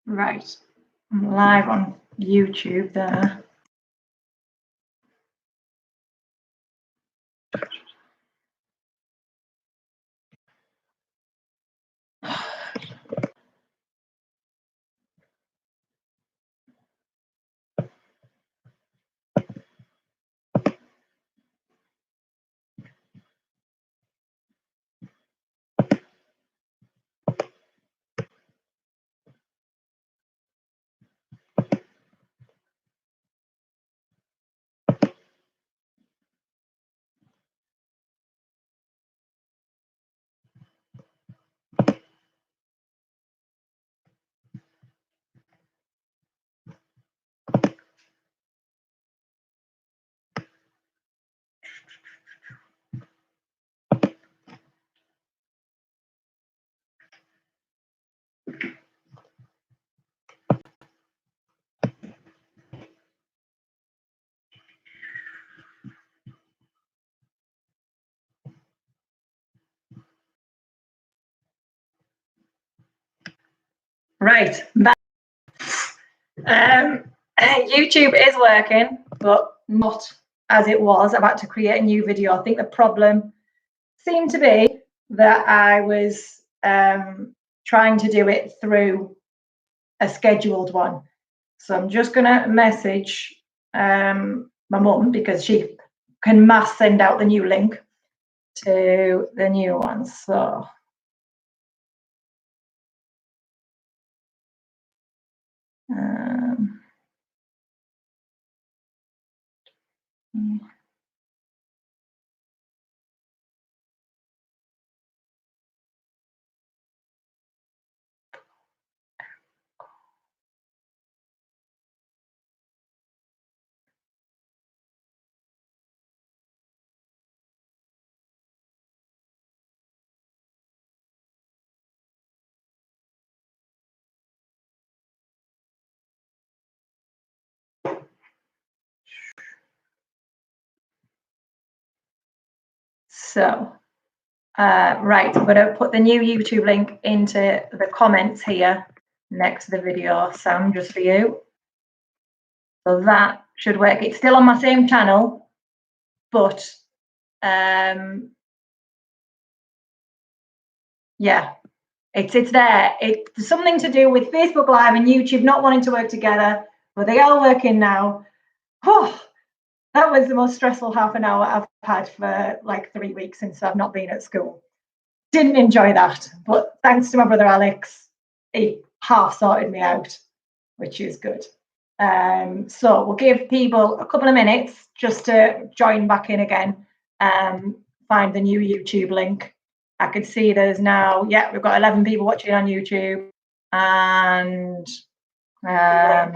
Right, I'm live on YouTube there. Right, YouTube is working, but not as it was. I'm about to create a new video. I think the problem seemed to be that I was trying to do it through a scheduled one. So I'm just going to message my mum because she can mass send out the new link to the new one. So right, I'm going to put the new YouTube link into the comments here next to the video, Sam, just for you. So that should work. It's still on my same channel, but yeah, it's there. It's something to do with Facebook Live and YouTube not wanting to work together, but they are working now. Oh, that was the most stressful half an hour I've had for like 3 weeks since I've not been at school. Didn't enjoy that, but thanks to my brother Alex, he half sorted me out, which is good. So we'll give people a couple of minutes just to join back in again, find the new YouTube link. I can see there's now, yeah, we've got 11 people watching on YouTube, and I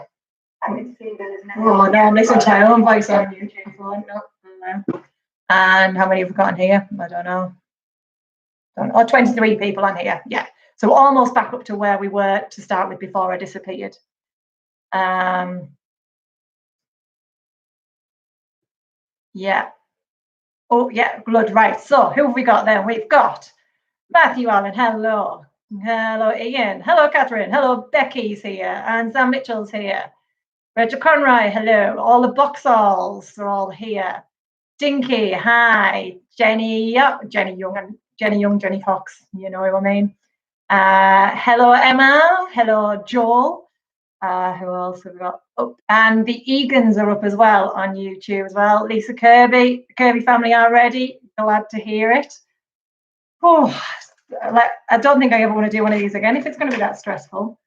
can see there's now, oh no, I'm listening to my own voice on YouTube. No. And how many have we got on here? I don't know. 23 people on here. Yeah, so we're almost back up to where we were to start with before I disappeared. Yeah. Oh, yeah, good. Right. So who have we got then? We've got Matthew Allen. Hello. Hello, Ian. Hello, Catherine. Hello, Becky's here. And Sam Mitchell's here. Roger Conroy. Hello. All the Boxalls are all here. Dinky. Hi. Jenny. Jenny Young and Jenny Fox. You know what I mean. Hello, Emma. Hello, Joel. Who else have we got? Oh, and the Egans are up as well on YouTube as well. Lisa Kirby, the Kirby family are ready. Glad to hear it. Oh, I don't think I ever want to do one of these again if it's going to be that stressful.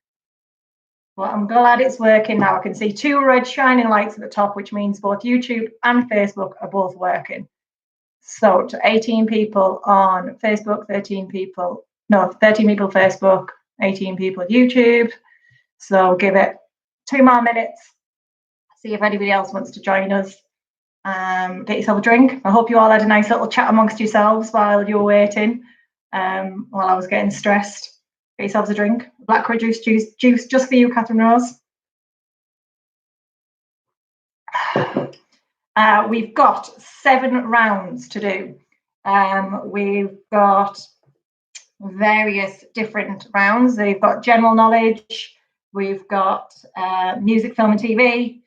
Well, I'm glad it's working now. I can see 2 red shining lights at the top, which means both YouTube and Facebook are both working. So to 18 people on Facebook, 13 people Facebook, 18 people YouTube. So give it 2 more minutes, see if anybody else wants to join us. Get yourself a drink. I hope you all had a nice little chat amongst yourselves while you were waiting, while I was getting stressed. Get yourselves a drink. Blackcurrant juice just for you, Catherine Rose. We've got 7 rounds to do. We've got various different rounds. They've got general knowledge, we've got music, film and TV,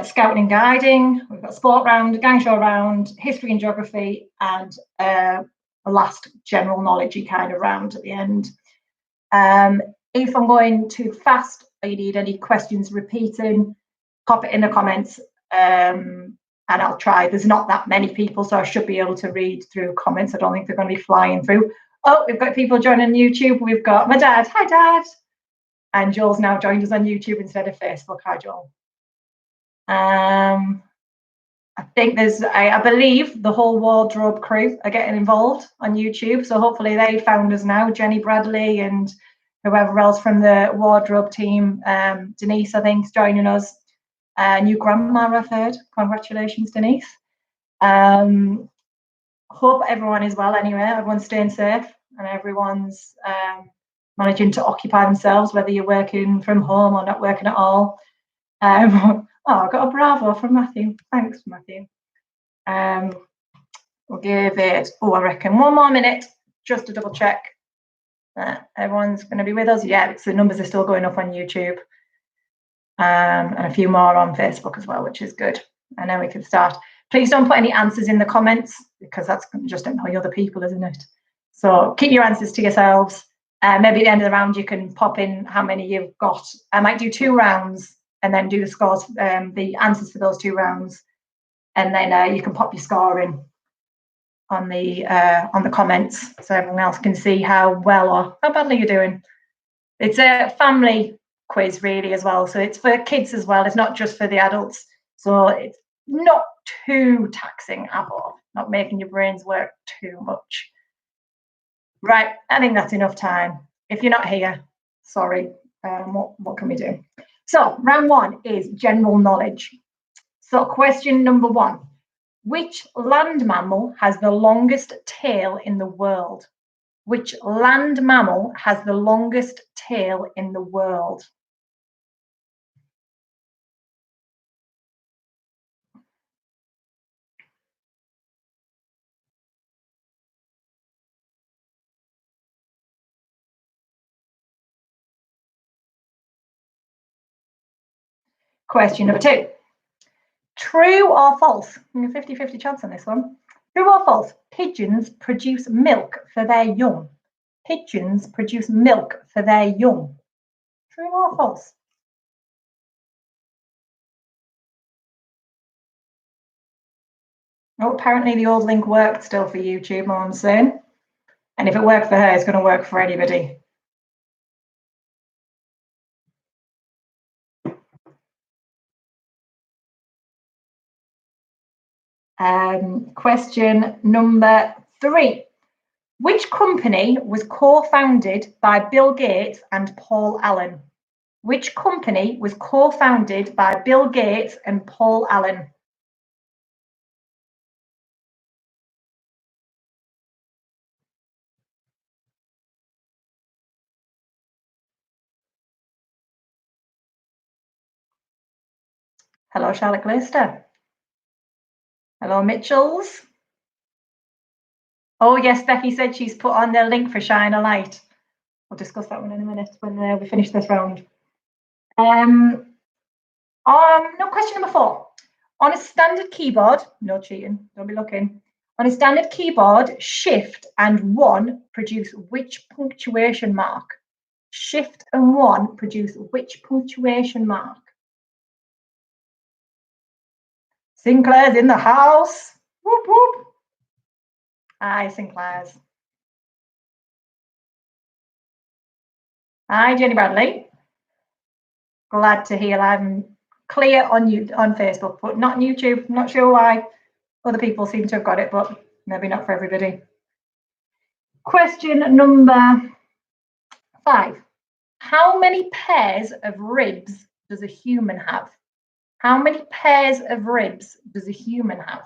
scouting and guiding, we've got sport round, gang show round, history and geography, and a last general knowledge kind of round at the end. If I'm going too fast or you need any questions repeating, pop it in the comments, and I'll try. There's not that many people, so I should be able to read through comments. I don't think they're going to be flying through. Oh, we've got people joining YouTube. We've got my dad. Hi, Dad. And Joel's now joined us on YouTube instead of Facebook. Hi, Joel. I think there's, I believe the whole wardrobe crew are getting involved on YouTube. So hopefully they found us now, Jenny Bradley and whoever else from the wardrobe team. Denise, I think, is joining us. New grandma, I've heard. Congratulations, Denise. Hope everyone is well anyway. Everyone's staying safe and everyone's managing to occupy themselves, whether you're working from home or not working at all. Oh, I got a bravo from Matthew. Thanks, Matthew. We'll give it, I reckon 1 more minute just to double check that everyone's going to be with us. Yeah, the numbers are still going up on YouTube. And a few more on Facebook as well, which is good. And then we can start. Please don't put any answers in the comments because that's just annoy other people, isn't it? So keep your answers to yourselves. Maybe at the end of the round, you can pop in how many you've got. I might do 2 rounds and then do the scores, the answers for those 2 rounds. And then you can pop your score in on the comments so everyone else can see how well or how badly you're doing. It's a family quiz really as well. So it's for kids as well. It's not just for the adults. So it's not too taxing at all, not making your brains work too much. Right, I think that's enough time. If you're not here, sorry, what can we do? So round 1 is general knowledge. So question number 1, which land mammal has the longest tail in the world? Which land mammal has the longest tail in the world? Question number 2. True or false? 50-50 chance on this one. True or false? Pigeons produce milk for their young. Pigeons produce milk for their young. True or false? Oh, apparently the old link worked still for YouTube, Mom's saying. And if it worked for her, it's going to work for anybody. Question number 3. Which company was co-founded by Bill Gates and Paul Allen? Which company was co-founded by Bill Gates and Paul Allen? Hello, Charlotte Glaister. Hello, Mitchells. Oh, yes, Becky said she's put on the link for Shine a Light. We'll discuss that one in a minute when we finish this round. No, question number 4. On a standard keyboard, no cheating, don't be looking. On a standard keyboard, Shift and 1 produce which punctuation mark? Shift and 1 produce which punctuation mark? Sinclair's in the house. Whoop, whoop. Hi, Sinclair's. Hi, Jenny Bradley. Glad to hear I'm clear on Facebook, but not on YouTube. Not sure why. Other people seem to have got it, but maybe not for everybody. Question number 5. How many pairs of ribs does a human have? How many pairs of ribs does a human have?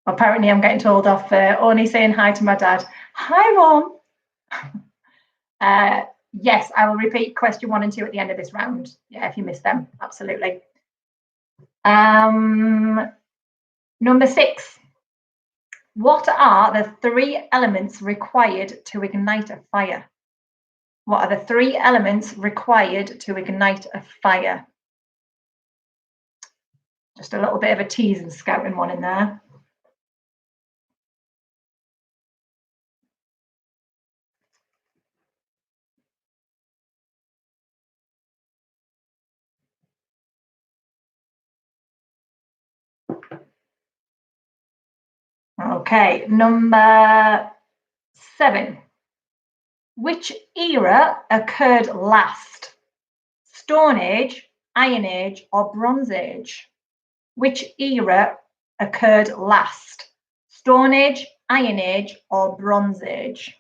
Apparently, I'm getting told off only saying hi to my dad. Hi, Ron. Yes, I will repeat question 1 and 2 at the end of this round. Yeah, if you missed them, absolutely. Number 6. What are the 3 elements required to ignite a fire? What are the 3 elements required to ignite a fire? Just a little bit of a tease and scouting one in there. Okay, number 7. Which era occurred last? Stone Age, Iron Age, or Bronze Age? Which era occurred last? Stone Age, Iron Age, or Bronze Age?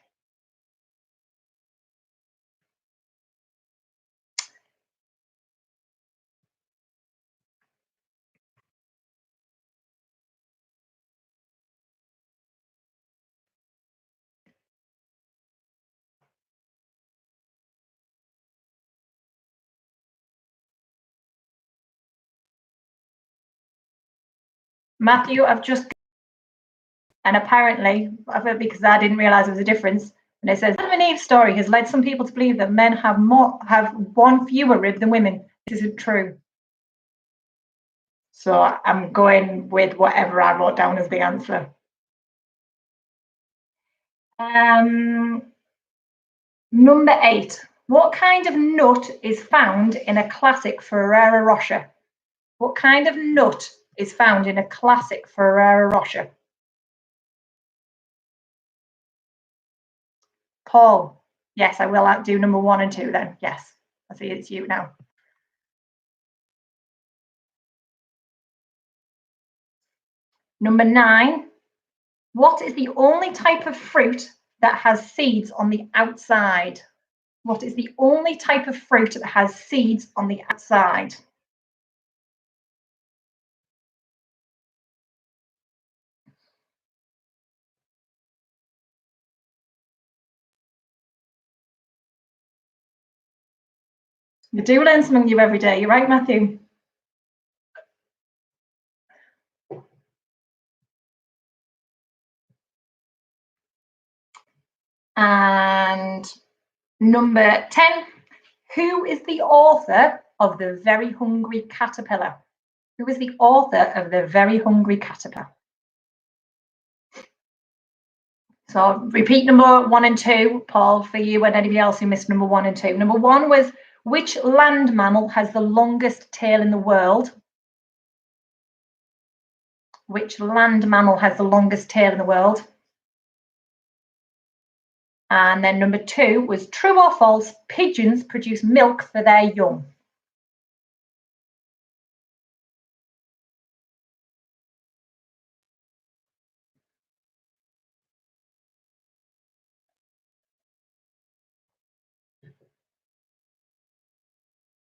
Matthew, I've just, and apparently, because I didn't realise there was a difference, and it says, Adam and Eve's story has led some people to believe that men have one fewer rib than women. This isn't true. So I'm going with whatever I wrote down as the answer. Number 8. What kind of nut is found in a classic Ferrero Rocher? What kind of nut is found in a classic Ferrero Rocher? Paul. Yes, I will do number 1 and 2 then. Yes, I see it's you now. Number 9. What is the only type of fruit that has seeds on the outside? What is the only type of fruit that has seeds on the outside? You do learn something new every day. You're right, Matthew. And number 10. Who is the author of The Very Hungry Caterpillar? Who is the author of The Very Hungry Caterpillar? So repeat number 1 and 2, Paul, for you and anybody else who missed number 1 and 2. Number 1 was, which land mammal has the longest tail in the world? Which land mammal has the longest tail in the world? And then number 2 was, true or false, pigeons produce milk for their young?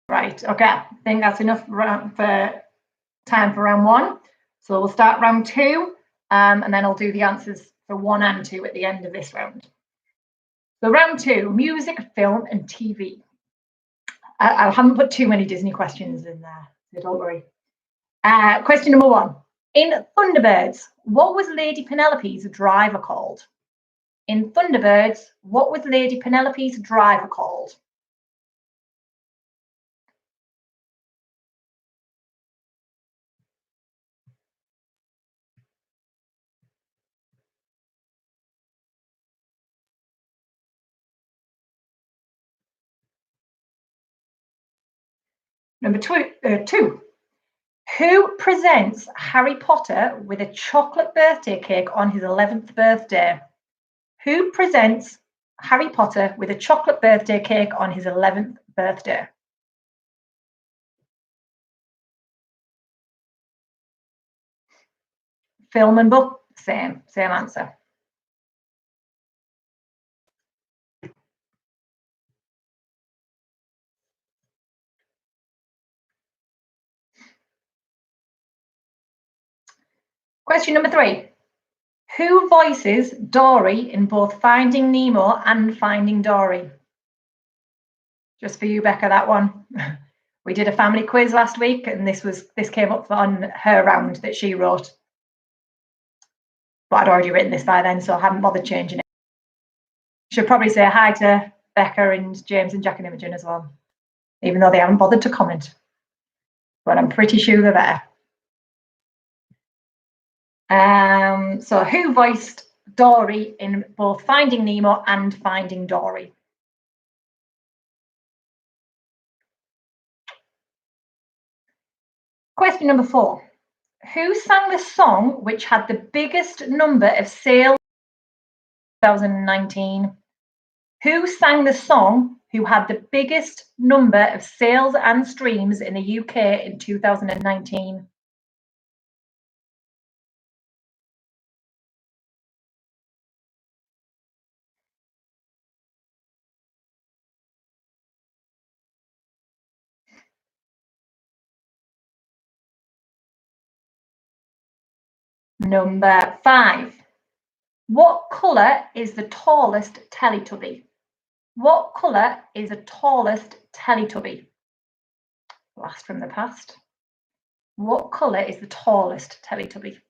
Right, okay, I think that's enough for time for round 1. So we'll start round 2, and then I'll do the answers for 1 and 2 at the end of this round. So round 2, music, film, and TV. I haven't put too many Disney questions in there, so don't worry. Question number 1. In Thunderbirds, what was Lady Penelope's driver called? In Thunderbirds, what was Lady Penelope's driver called? Number 2. Who presents Harry Potter with a chocolate birthday cake on his 11th birthday? Who presents Harry Potter with a chocolate birthday cake on his 11th birthday? Film and book, same answer. Question number 3. Who voices Dory in both Finding Nemo and Finding Dory? Just for you, Becca, that one. We did a family quiz last week, and this came up on her round that she wrote. but I'd already written this by then, so I haven't bothered changing it. Should probably say hi to Becca and James and Jack and Imogen as well, even though they haven't bothered to comment. But I'm pretty sure they're there. So who voiced Dory in both Finding Nemo and Finding Dory? Question number 4. Who sang the song which had the biggest number of sales in 2019? Who sang the song who had the biggest number of sales and streams in the UK in 2019? Number 5. What colour is the tallest Teletubby? What colour is the tallest Teletubby? Blast from the past. What colour is the tallest Teletubby?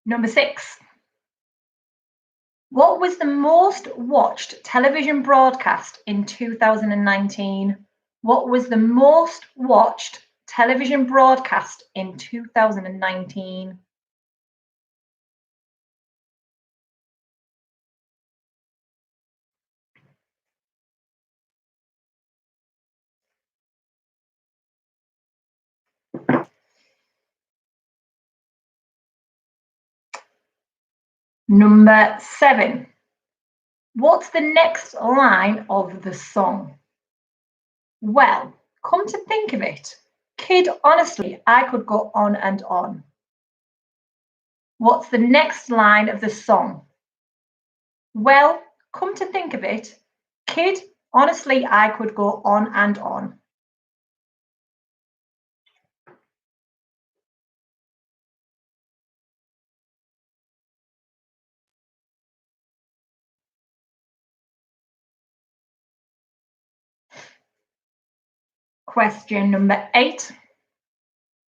Number 6. What was the most watched television broadcast in 2019? What was the most watched television broadcast in 2019? Number 7. What's the next line of the song? Well, come to think of it, kid, honestly, I could go on and on. What's the next line of the song? Well, come to think of it, kid, honestly, I could go on and on. Question number 8.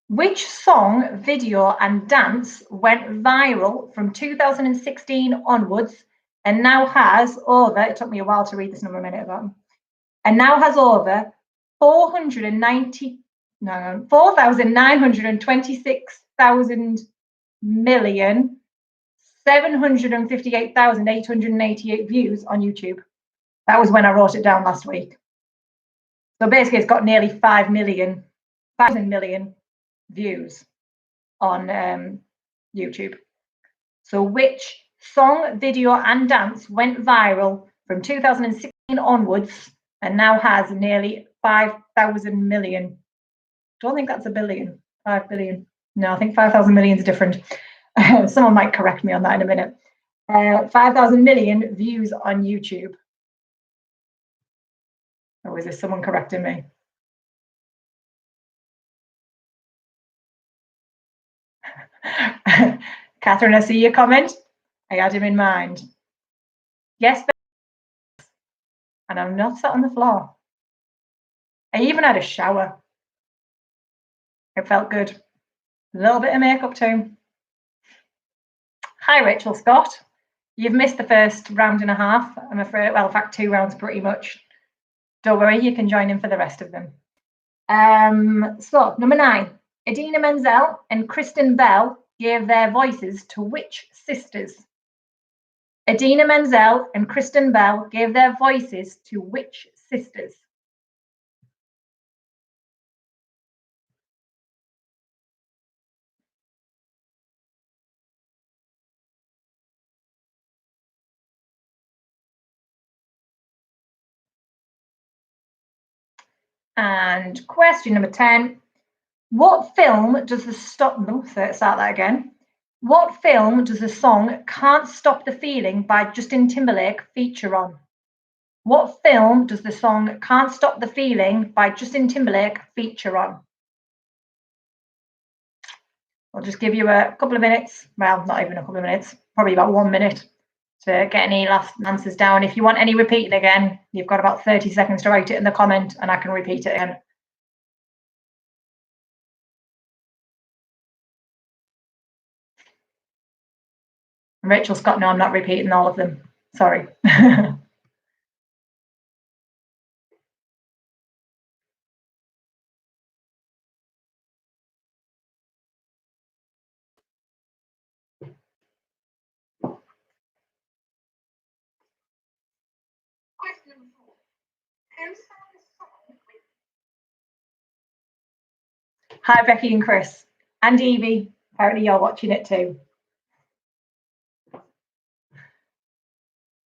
Which song, video and dance went viral from 2016 onwards and now has over, it took me a while to read this number a minute ago, and now has over 4,926,758,888 views on YouTube. That was when I wrote it down last week. So basically it's got nearly 5 million views on YouTube. So which song, video and dance went viral from 2016 onwards and now has nearly 5,000 million? Don't think that's a billion. 5 billion. No, I think 5,000 million is different. Someone might correct me on that in a minute. 5,000 million views on YouTube. Or is this someone correcting me? Catherine, I see your comment. I had him in mind. Yes, and I'm not sat on the floor. I even had a shower. It felt good. A little bit of makeup too. Hi, Rachel Scott. You've missed the first round and a half, I'm afraid. Well, in fact, 2 rounds pretty much. Don't worry, you can join in for the rest of them. So, number 9. Idina Menzel and Kristen Bell gave their voices to which sisters? Idina Menzel and Kristen Bell gave their voices to which sisters? And question number 10. What film does the start that again. What film does the song Can't Stop the Feeling by Justin Timberlake feature on? What film does the song Can't Stop the Feeling by Justin Timberlake feature on? I'll just give you a couple of minutes. Well, not even a couple of minutes, probably about 1 minute to get any last answers down. If you want any repeating again, you've got about 30 seconds to write it in the comment and I can repeat it again. Rachel Scott, no, I'm not repeating all of them. Sorry. Hi, Becky and Chris. And Evie. Apparently you're watching it too.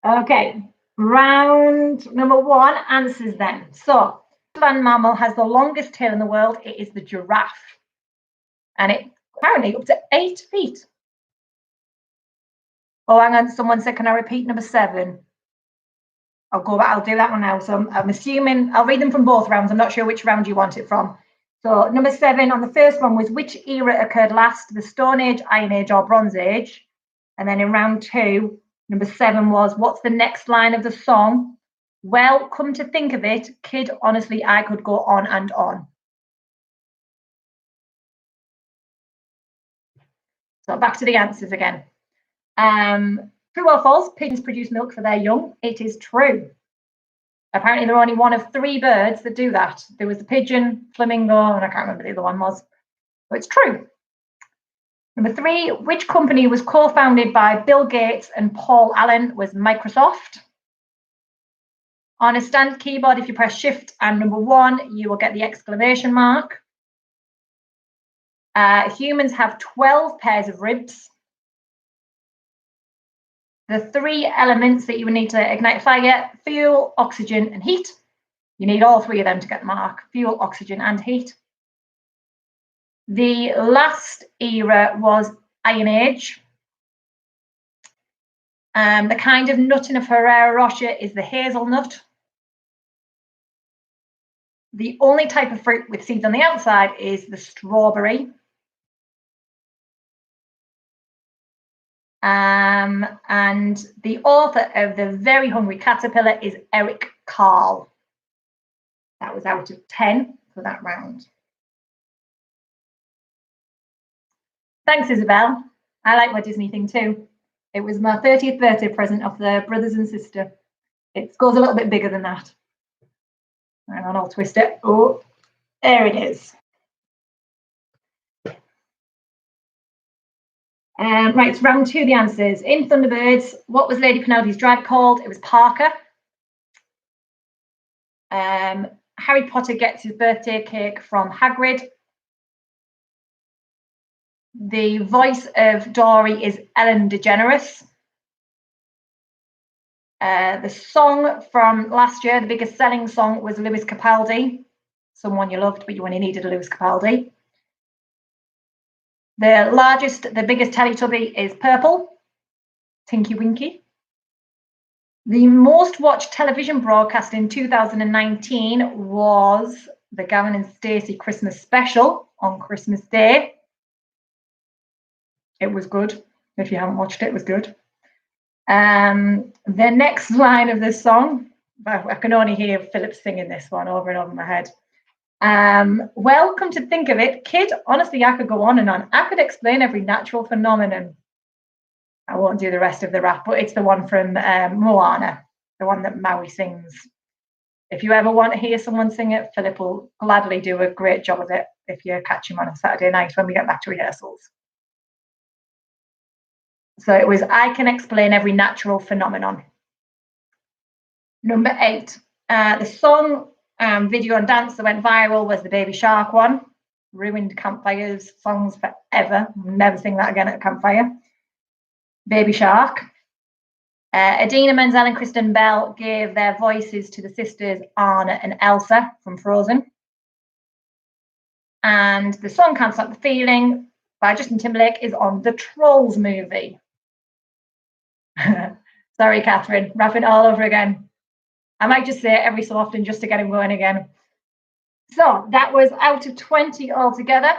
Okay, round number 1, answers then. So, land mammal has the longest tail in the world. It is the giraffe. And it apparently up to 8 feet. Oh, hang on. Someone said, can I repeat number 7? I'll do that one now. So I'm assuming, I'll read them from both rounds. I'm not sure which round you want it from. So number 7 on the first one was which era occurred last, the Stone Age, Iron Age, or Bronze Age? And then in round 2, number 7 was what's the next line of the song? Well, come to think of it, kid, honestly, I could go on and on. So back to the answers again. True or false, pigeons produce milk for their young? It is true. Apparently they're only one of 3 birds that do that. There was the pigeon, flamingo, and I can't remember the other one was. But it's true. Number 3, which company was co-founded by Bill Gates and Paul Allen? Was Microsoft. On a standard keyboard, if you press Shift and number 1, you will get the exclamation mark. Humans have 12 pairs of ribs. The 3 elements that you would need to ignite fire, fuel, oxygen, and heat. You need all 3 of them to get the mark, fuel, oxygen, and heat. The last era was Iron Age. The kind of nut in a Ferrero Rocher is the hazelnut. The only type of fruit with seeds on the outside is the strawberry. And the author of The Very Hungry Caterpillar is Eric Carle. That was out of 10 for that round. Thanks, Isabel. I like my Disney thing too. It was my 30th birthday present of the brothers and sister. It goes a little bit bigger than that. Hang on, I'll twist it. Oh, there it is. Right, it's round 2, the answers. In Thunderbirds, what was Lady Penelope's driver called? It was Parker. Harry Potter gets his birthday cake from Hagrid. The voice of Dory is Ellen DeGeneres. The song from last year, the biggest selling song, was Lewis Capaldi. Someone you loved, but you only needed a Lewis Capaldi. The biggest Teletubby is Purple, Tinky Winky. The most watched television broadcast in 2019 was the Gavin and Stacey Christmas special on Christmas Day. It was good. If you haven't watched it, it was good. The next line of this song, I can only hear Philip singing this one over and over in my head. Well, come to think of it, kid, honestly, I could go on and on. I could explain every natural phenomenon. I won't do the rest of the rap, but it's the one from Moana, the one that Maui sings. If you ever want to hear someone sing it, Philip will gladly do a great job of it if you catch him on a Saturday night when we get back to rehearsals. So it was, I can explain every natural phenomenon. Number 8, the song, video and dance that went viral was the Baby Shark one. Ruined campfires, songs forever. Never sing that again at a campfire. Baby Shark. Idina Menzel and Kristen Bell gave their voices to the sisters Anna and Elsa from Frozen. And the song Can't Stop the Feeling by Justin Timberlake is on the Trolls movie. Sorry, Catherine, rapping all over again. I might just say it every so often just to get him going again. So that was out of 20 altogether.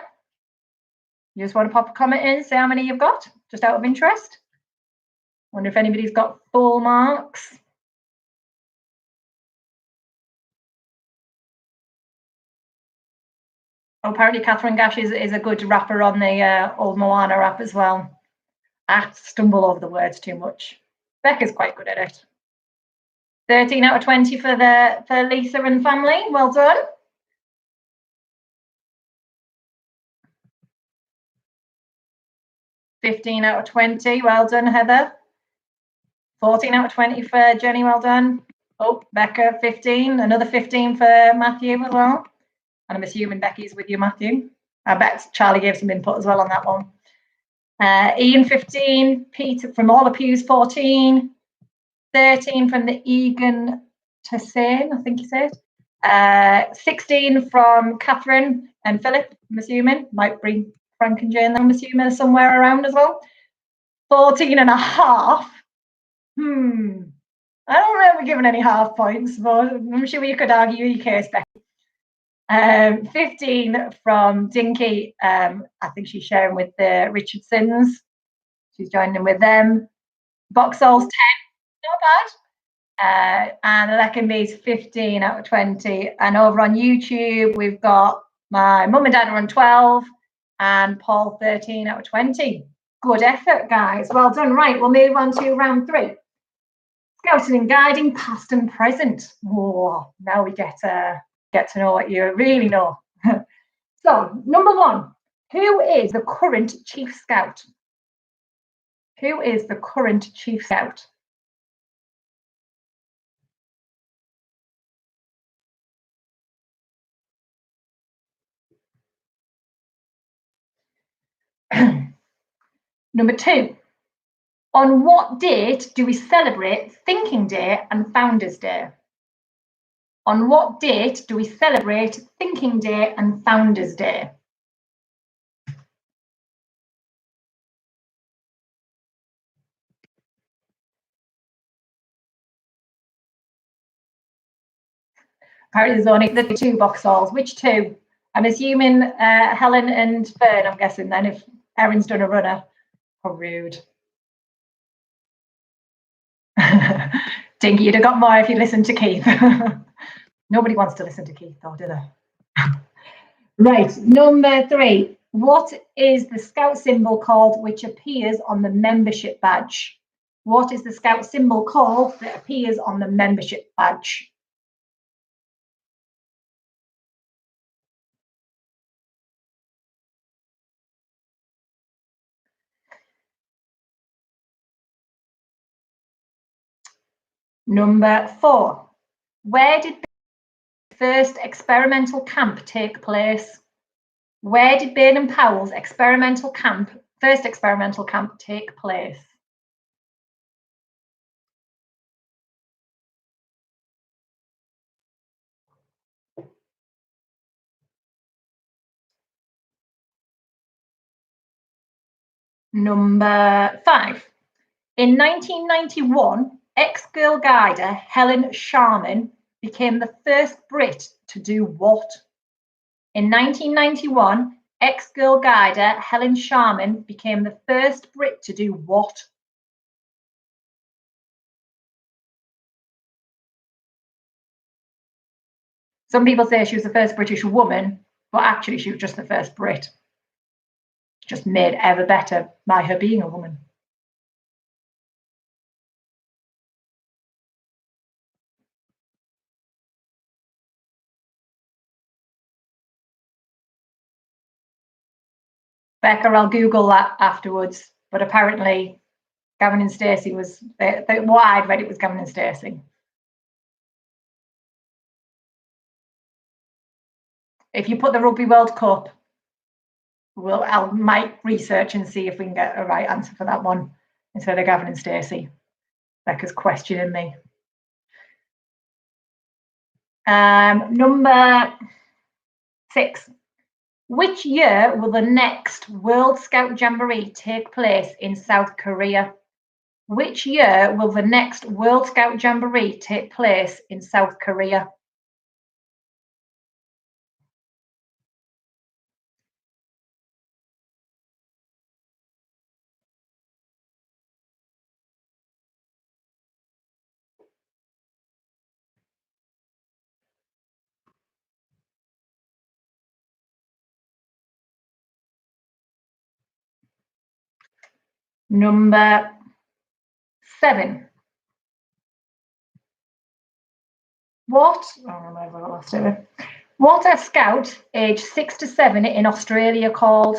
You just want to pop a comment in, say how many you've got, just out of interest. Wonder if anybody's got full marks. Oh, apparently Catherine Gash is a good rapper on the old Moana rap as well. I stumble over the words too much. Becca's quite good at it. 13 out of 20 for Lisa and family. Well done. $15 out of 20. Well done, Heather. 14 out of 20 for Jenny. Well done. Oh, Becca, 15. Another 15 for Matthew as well. And I'm assuming Becky's with you, Matthew. I bet Charlie gave some input as well on that one. Ian, 15. Peter from all the pews, 14. 13 from the Egan Tassin, I think you said. 16 from Catherine and Philip, I'm assuming. Might bring Frank and Jane, I'm assuming, somewhere around as well. 14 and a half. I don't remember giving any half points, but I'm sure you could argue your case, Becky. 15 from Dinky. I think she's sharing with the Richardsons. She's joining with them. Boxall's 10, not bad. And Leckenby's 15 out of 20. And over on YouTube, we've got my mum and dad are on 12 and Paul 13 out of 20. Good effort, guys. Well done. Right, we'll move on to round 3. Scouting and guiding, past and present. Whoa, now we get to know what you really know. So, number 1, who is the current Chief Scout? Who is the current Chief Scout? Number 2, on what date do we celebrate Thinking Day and Founders Day? On what date do we celebrate Thinking Day and Founders Day? Apparently there's only the 2 Boxalls. Which 2? I'm assuming Helen and Fern, I'm guessing then, if Erin's done a runner. How rude. Dinky, you'd have got more if you listened to Keith. Nobody wants to listen to Keith, though, do they? Right, number 3. What is the Scout symbol called which appears on the membership badge? What is the Scout symbol called that appears on the membership badge? Number 4. Where did the first experimental camp take place? Where did Baden-Powell's first experimental camp take place? Number 5. In 1991, ex-Girl Guider Helen Sharman became the first Brit to do what? In 1991, ex-Girl Guider Helen Sharman became the first Brit to do what? Some people say she was the first British woman, but actually she was just the first Brit. Just made ever better by her being a woman. Becca, I'll Google that afterwards, but apparently Gavin and Stacey was, what I'd read it was Gavin and Stacey. If you put the Rugby World Cup, I might research and see if we can get a right answer for that one instead of Gavin and Stacey. Becca's questioning me. Number 6. Which year will the next World Scout Jamboree take place in South Korea? Which year will the next World Scout Jamboree take place in South Korea? Number 7. What are scouts aged 6 to 7 in Australia called?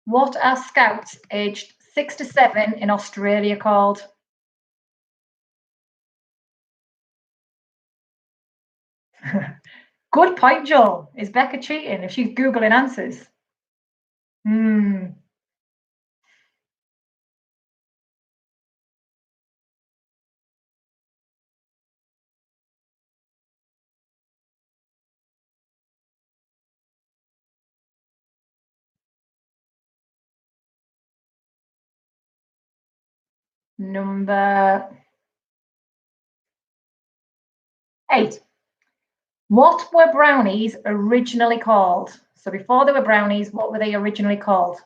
What are scouts aged 6 to 7 in Australia called? Good point, Joel. Is Becca cheating if she's Googling answers? Number 8. What were brownies originally called? So before they were brownies, what were they originally called?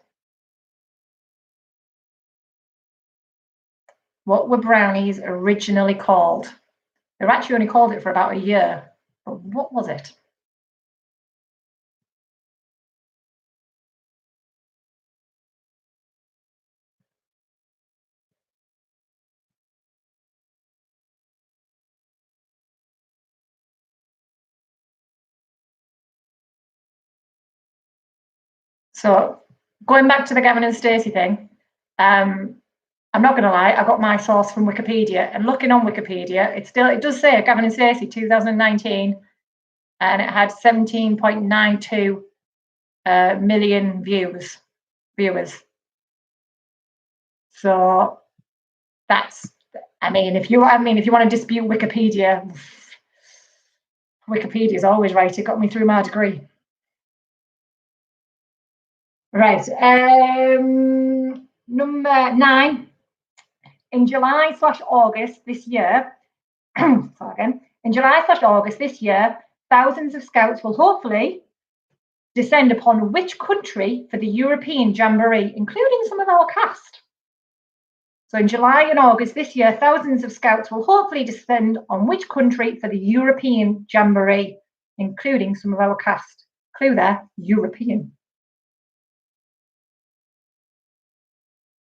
What were brownies originally called? They actually only called it for about a year, but what was it? So going back to the Gavin and Stacey thing, I'm not going to lie, I got my source from Wikipedia, and looking on Wikipedia, it does say Gavin and Stacey 2019, and it had 17.92 million viewers. So that's, if you want to dispute Wikipedia, Wikipedia is always right. It got me through my degree. Right. Number 9. In July/August this year, in July/August this year, thousands of scouts will hopefully descend upon which country for the European Jamboree, including some of our cast? So in July and August this year, thousands of scouts will hopefully descend on which country for the European Jamboree, including some of our cast? Clue there, European.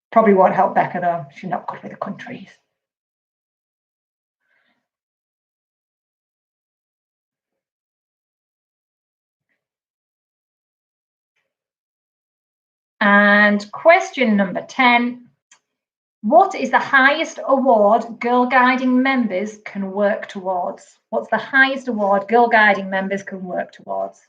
Probably won't help Becca though. She's not good with the countries. And question number 10. What is the highest award Girl Guiding members can work towards? What's the highest award Girl Guiding members can work towards?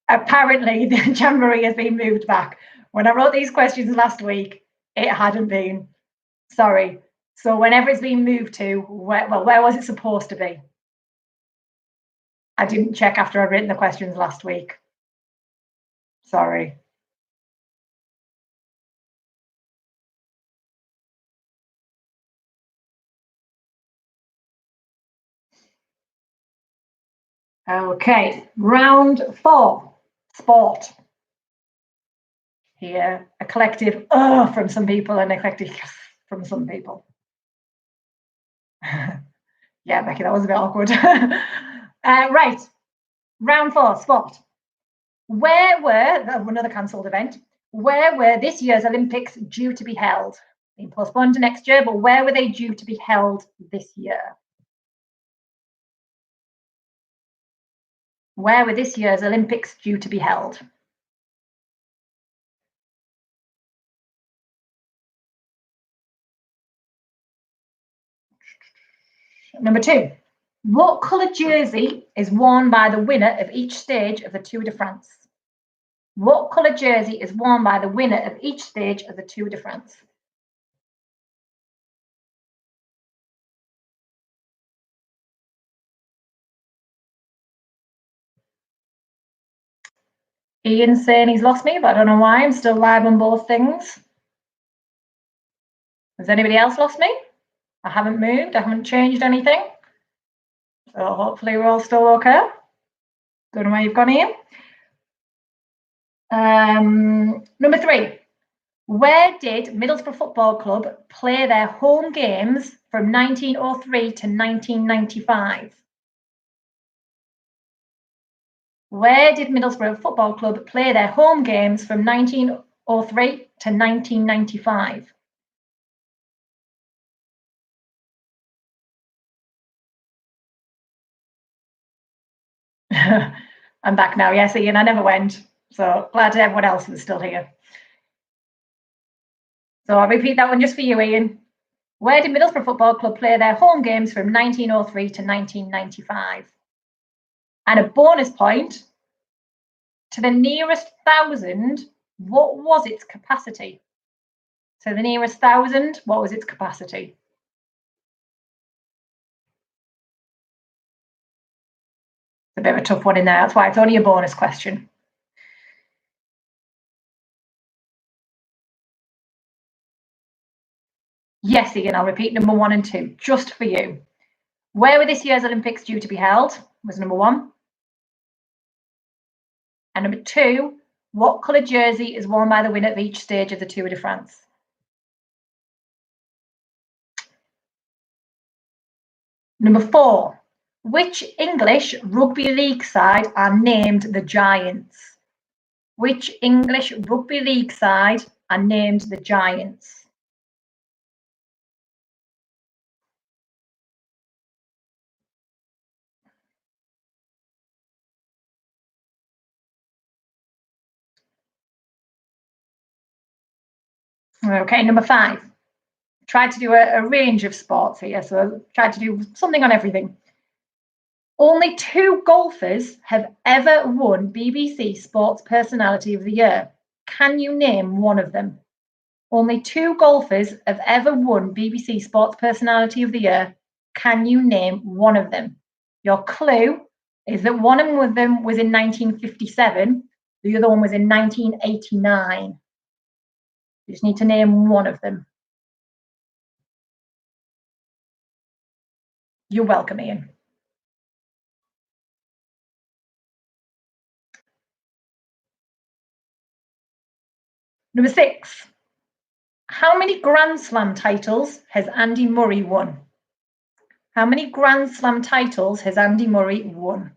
Apparently, the Jamboree has been moved back. When I wrote these questions last week, it hadn't been. Sorry. So whenever it's been moved to, where was it supposed to be? I didn't check after I'd written the questions last week. Sorry. Okay, round 4, sport. Here, a collective from some people and a collective from some people. Yeah, Becky, that was a bit awkward. Right, round 4, sport. Where were, another cancelled event, where were this year's Olympics due to be held? Being postponed to next year, but where were they due to be held this year? Where were this year's Olympics due to be held? Number 2, what colour jersey is worn by the winner of each stage of the Tour de France? What colour jersey is worn by the winner of each stage of the Tour de France? Ian's saying he's lost me, but I don't know why. I'm still live on both things. Has anybody else lost me? I haven't moved. I haven't changed anything. So hopefully we're all still okay. Don't know where you've gone, Ian. Number 3. Where did Middlesbrough Football Club play their home games from 1903 to 1995? Where did Middlesbrough Football Club play their home games from 1903 to 1995? I'm back now. Yes, Ian, I never went. So glad everyone else is still here. So I'll repeat that one just for you, Ian. Where did Middlesbrough Football Club play their home games from 1903 to 1995? And a bonus point, to the nearest 1,000, what was its capacity? So the nearest 1,000, what was its capacity? It's a bit of a tough one in there. That's why it's only a bonus question. Yes, Ian, I'll repeat number 1 and 2, just for you. Where were this year's Olympics due to be held? Was number 1. And number 2, what colour jersey is worn by the winner of each stage of the Tour de France? Number 4, which English rugby league side are named the Giants? Which English rugby league side are named the Giants? Okay, number 5. Tried to do a range of sports here, so tried to do something on everything. Only 2 golfers have ever won BBC Sports Personality of the Year. Can you name one of them? Only 2 golfers have ever won BBC Sports Personality of the Year. Can you name one of them? Your clue is that one of them was in 1957, the other one was in 1989. You just need to name one of them. You're welcome, Ian. Number 6. How many Grand Slam titles has Andy Murray won? How many Grand Slam titles has Andy Murray won?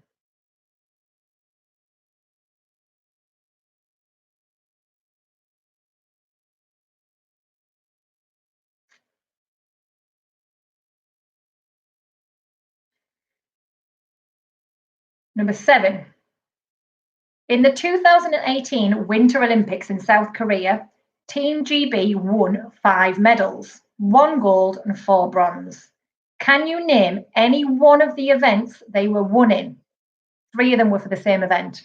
Number 7. In the 2018 Winter Olympics in South Korea, Team GB won 5 medals, 1 gold and 4 bronze. Can you name any one of the events they were won in? 3 of them were for the same event.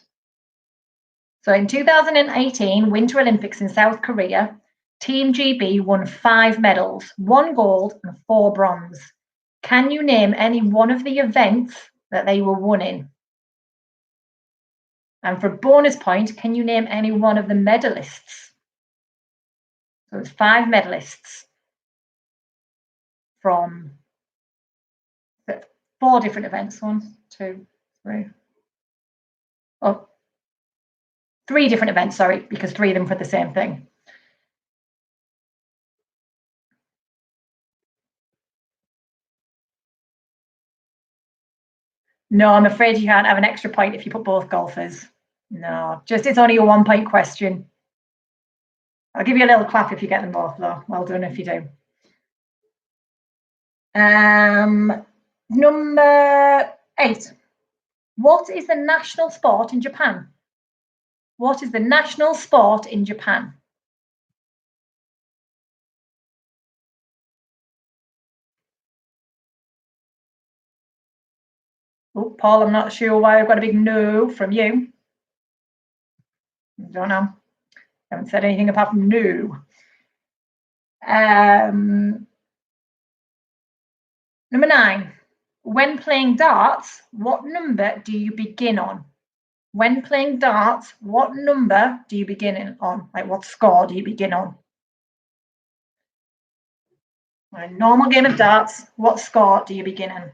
So in 2018 Winter Olympics in South Korea, Team GB won 5 medals, 1 gold and 4 bronze. Can you name any one of the events that they were won in? And for a bonus point, can you name any one of the medalists? So it's 5 medalists from 4 different events. 1, 2, 3. Oh, 3 different events, sorry, because 3 of them for the same thing. No, I'm afraid you can't have an extra point if you put both golfers. No, just it's only a 1 point question. I'll give you a little clap if you get them both, though. Well done if you do. Number 8. What is the national sport in Japan? What is the national sport in Japan? Oh, Paul, I'm not sure why I've got a big no from you. Don't know. Haven't said anything apart from no. Number 9. When playing darts, what number do you begin on? When playing darts, what number do you begin on? Like what score do you begin on? A normal game of darts, what score do you begin on?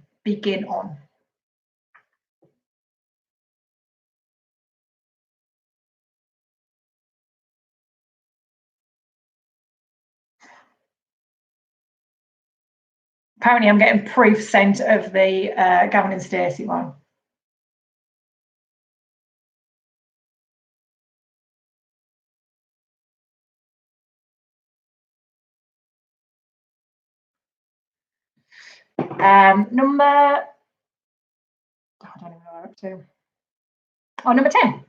Apparently I'm getting proof sent of the Gavin and Stacey one. Number, I don't even know where I'm up to. Oh, number 10.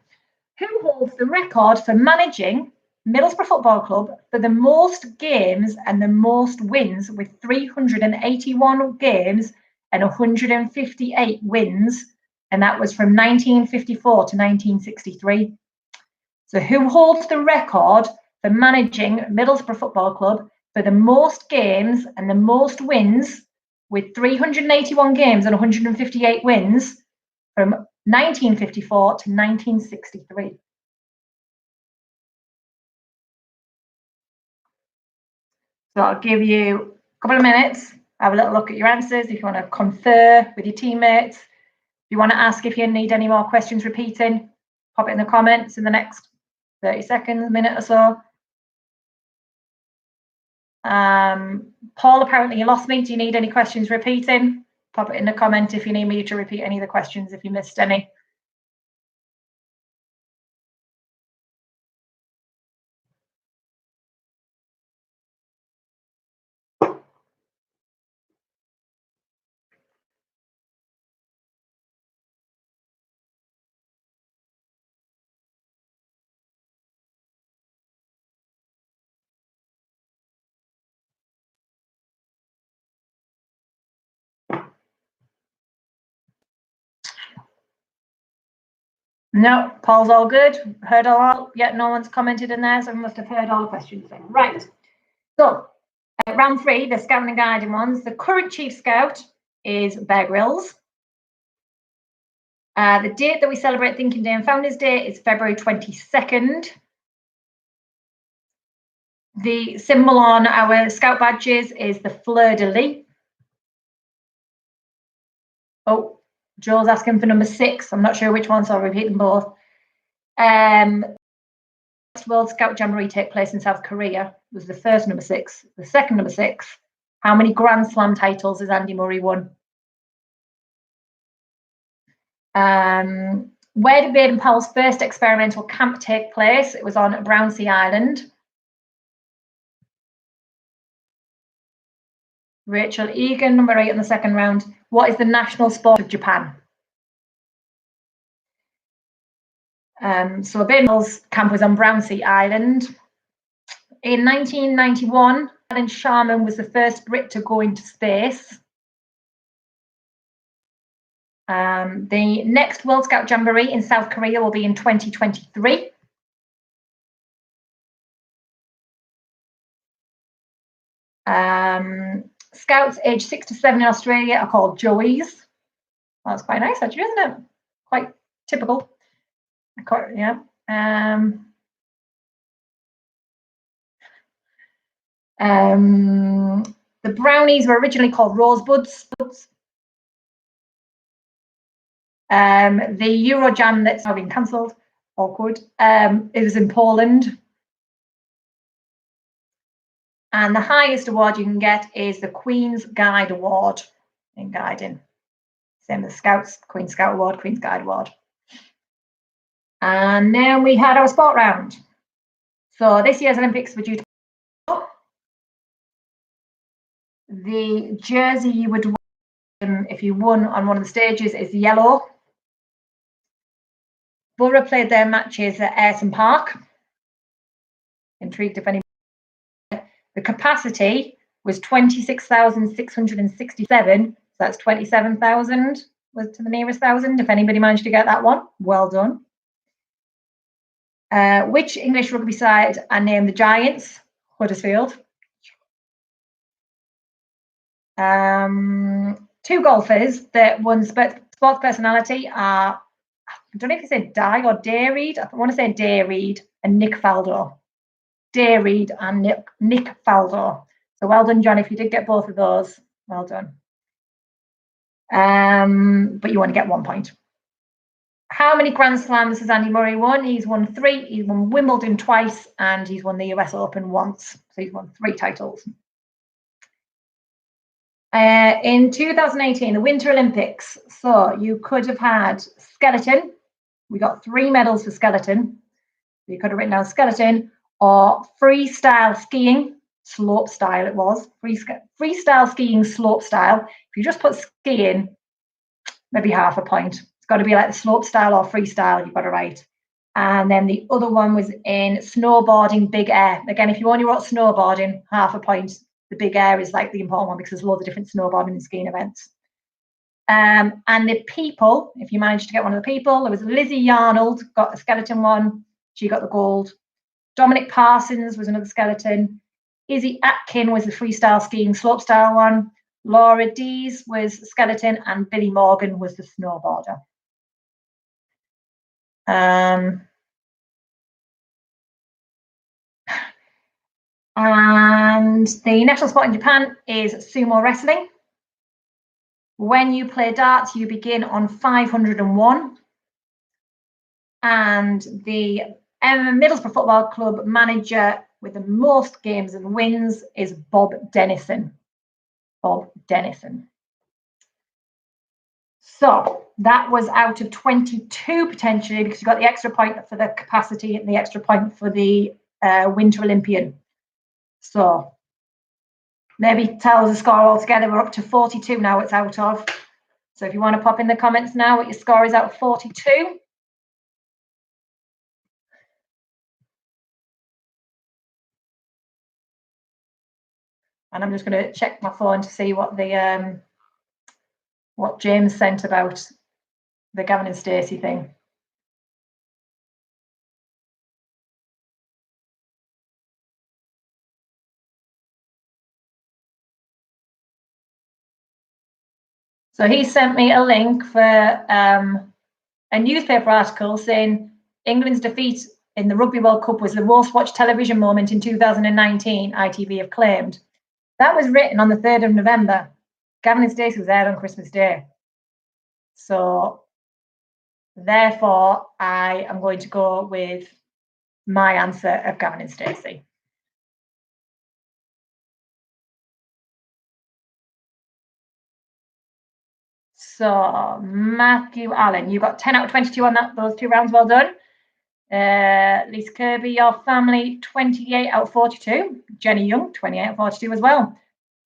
Who holds the record for managing Middlesbrough Football Club for the most games and the most wins, with 381 games and 158 wins, and that was from 1954 to 1963. So who holds the record for managing Middlesbrough Football Club for the most games and the most wins, with 381 games and 158 wins, from 1954 to 1963? So I'll give you a couple of minutes, have a little look at your answers. If you want to confer with your teammates, if you want to ask if you need any more questions repeating, pop it in the comments in the next 30 seconds, minute or so. Paul, apparently you lost me. Do you need any questions repeating? Pop it in the comment if you need me to repeat any of the questions if you missed any. No, Paul's all good. Heard all. Yet no one's commented in there, so we must have heard all the questions then. Right. So, round 3, the scouting and guiding ones. The current chief scout is Bear Grylls. The date that we celebrate Thinking Day and Founders Day is February 22nd. The symbol on our scout badges is the fleur-de-lis. Oh, Joel's asking for number 6. I'm not sure which one, so I'll repeat them both. World Scout Jamboree take place in South Korea was the first number 6. The second number 6. How many Grand Slam titles has Andy Murray won? Where did Baden-Powell's first experimental camp take place? It was on Brownsea Island. Rachel Egan, number 8 in the second round. What is the national sport of Japan? So Baden-Powell's camp was on Brownsea Island. In 1991, Alan Sharman was the first Brit to go into space. The next World Scout Jamboree in South Korea will be in 2023. Scouts aged 6 to 7 in Australia are called Joeys. Well, that's quite nice, actually, isn't it? Quite typical. Yeah. The brownies were originally called Rosebuds. The Eurojam that's now been cancelled, awkward, it was in Poland. And the highest award you can get is the Queen's Guide Award in guiding. Same as Scouts, Queen's Scout Award, Queen's Guide Award. And then we had our sport round. So this year's Olympics were due to the jersey you would wear if you won on one of the stages is yellow. Borough played their matches at Ayresome Park. Intrigued if any. The capacity was 26,667. So that's 27,000 was to the nearest thousand. If anybody managed to get that one, well done. Which English rugby side are named the Giants? Huddersfield. 2 golfers that won sports personality are, I don't know if you say Di or Dayreed. I want to say Dayreed and Nick Faldo. Dayreed and Nick Faldo. So well done, John. If you did get both of those, well done. But you want to get 1 point. How many Grand Slams has Andy Murray won? He's won 3. He's won Wimbledon twice, and he's won the US Open once. So he's won 3 titles. In 2018, the Winter Olympics. So you could have had skeleton. We got 3 medals for skeleton. You could have written down skeleton, or freestyle skiing, slope style it was. Freestyle skiing slope style. If you just put skiing, maybe half a point. It's got to be like the slope style or freestyle, you've got to write. And then the other one was in snowboarding big air. Again, if you only wrote snowboarding, half a point. The big air is like the important one because there's loads of different snowboarding and skiing events. And the people, if you managed to get one of the people, there was Lizzie Yarnold, got a skeleton one. She got the gold. Dominic Parsons was another skeleton. Izzy Atkin was the freestyle skiing slopestyle one. Laura Dees was skeleton, and Billy Morgan was the snowboarder. And the national sport in Japan is sumo wrestling. When you play darts, you begin on 501. And the Middlesbrough Football Club manager with the most games and wins is Bob Dennison. Bob Dennison. So that was out of 22 potentially, because you got the extra point for the capacity and the extra point for the Winter Olympian. So maybe tell us the score altogether. We're up to 42 now it's out of. So if you want to pop in the comments now what your score is out of 42. And I'm just going to check my phone to see what the what James sent about the Gavin and Stacey thing. So he sent me a link for a newspaper article saying England's defeat in the Rugby World Cup was the most watched television moment in 2019, ITV have claimed. That was written on the 3rd of November. Gavin and Stacey was aired on Christmas Day. So therefore, I am going to go with my answer of Gavin and Stacey. So Matthew Allen, you got 10 out of 22 on those 2 rounds. Well done. Lisa Kirby, your family, 28 out of 42. Jenny Young, 28 out of 42 as well.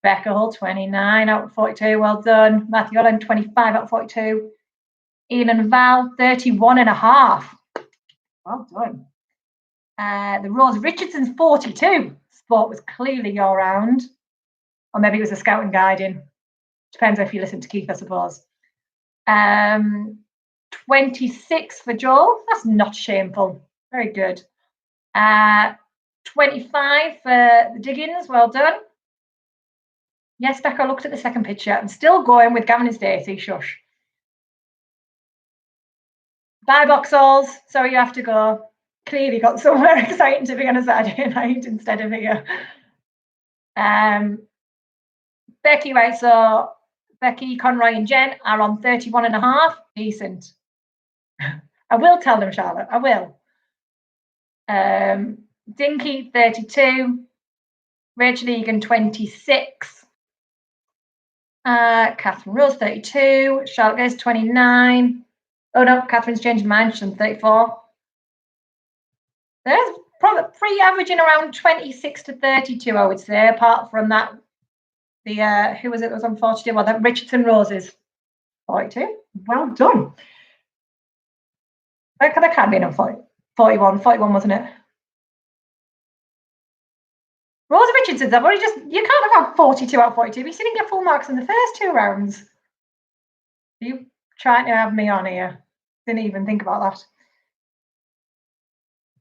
Becca Hull, 29 out of 42. Well done. Matthew Allen, 25 out of 42. Ian and Val, 31 and a half. Well done. The Rose Richardson's 42. Sport was clearly your round. Or maybe it was a scout and guiding. Depends if you listen to Keith, I suppose. 26 for Joel. That's not shameful. Very good. 25 for the Diggins. Well done. Yes, Becca, I looked at the second picture. I'm still going with Gavin and Stacey. Shush. Bye, Boxalls. Sorry you have to go. Clearly got somewhere exciting to be on a Saturday night instead of here. Becky, right, so Becky, Conroy and Jen are on 31 and a half. Decent. I will tell them, Charlotte. I will. Dinky, 32. Rachel Egan, 26. Catherine Rose, 32. Charlotte goes 29. Oh no, Catherine's changed her mind. She's on 34. There's probably averaging around 26 to 32, I would say, apart from that. The who was it that was on 42? Well, that Richardson Roses, 42. Well done. That can't be on 41. 41, wasn't it? Rosa Richardson's, I've already just, you can't have 42 out of 42, but you didn't get full marks in the first 2 rounds. Are you trying to have me on here? Didn't even think about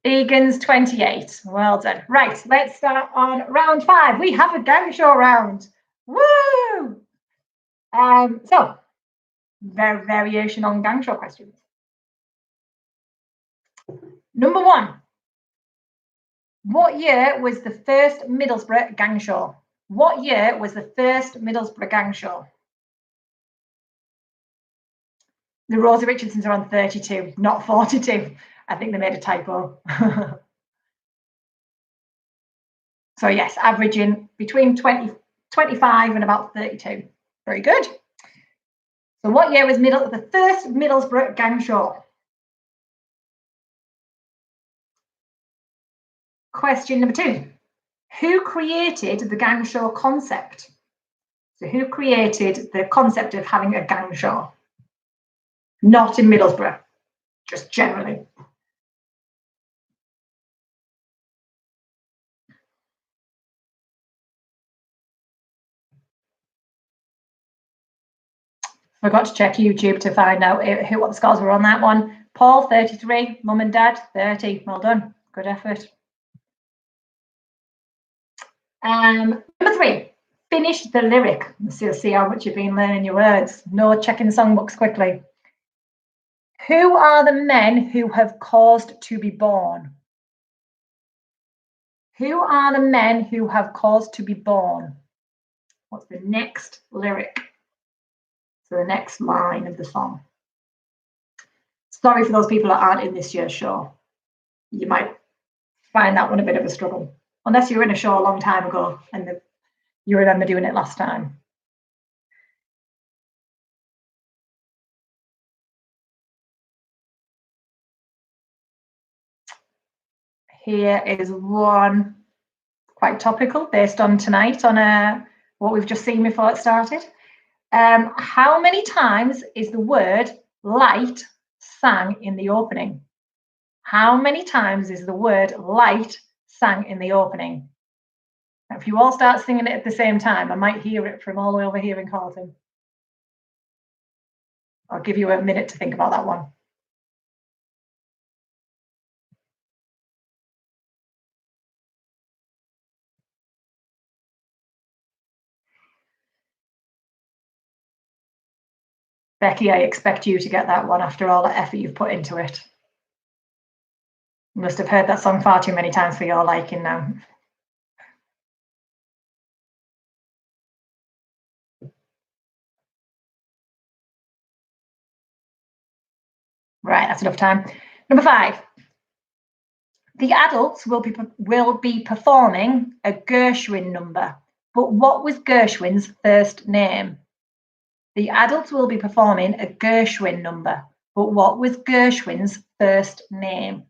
that. Egan's 28. Well done. Right, let's start on round 5. We have a gang show round. Woo! So, variation on gang show questions. Number 1. What year was the first Middlesbrough gang show? What year was the first Middlesbrough gang show? The Rosa Richardsons are on 32, not 42. I think they made a typo. So yes, averaging between 25 and about 32. Very good. So what year was the first Middlesbrough gang show? Question number 2. Who created the gang show concept? So who created the concept of having a gang show? Not in Middlesbrough, just generally. Forgot to check YouTube to find out what the scores were on that one. Paul, 33. Mum and Dad, 30. Well done. Good effort. Number 3, finish the lyric. So you'll see how much you've been learning your words. No checking songbooks quickly. Who are the men who have caused to be born? Who are the men who have caused to be born? What's the next lyric? So the next line of the song. Sorry for those people that aren't in this year's show. You might find that one a bit of a struggle. Unless you were in a show a long time ago and you remember doing it last time. Here is one quite topical based on tonight on what we've just seen before it started. How many times is the word light sang in the opening? How many times is the word light sang in the opening? Now, if you all start singing it at the same time, I might hear it from all the way over here in Carlton. I'll give you a minute to think about that one. Becky, I expect you to get that one after all the effort you've put into it. You must have heard that song far too many times for your liking now. Right, that's enough time. Number 5. The adults will be performing a Gershwin number, but what was Gershwin's first name? The adults will be performing a Gershwin number, but what was Gershwin's first name?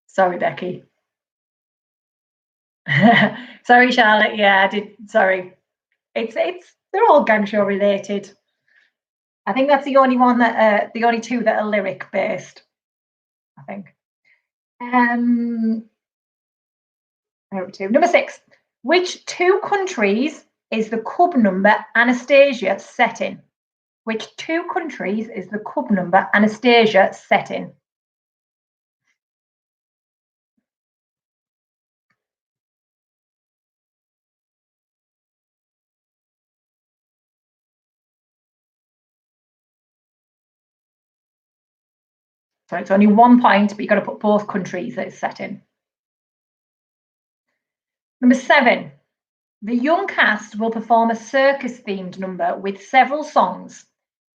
Sorry, Becky. Sorry, Charlotte. Yeah, I did. Sorry. They're all gang show related. I think that's the only one that the only two that are lyric based. I think. Number 6. Which 2 countries is the cub number Anastasia set in? Which 2 countries is the cub number Anastasia set in? So it's only 1 point, but you've got to put both countries that it's set in. Number 7. The young cast will perform a circus-themed number with several songs.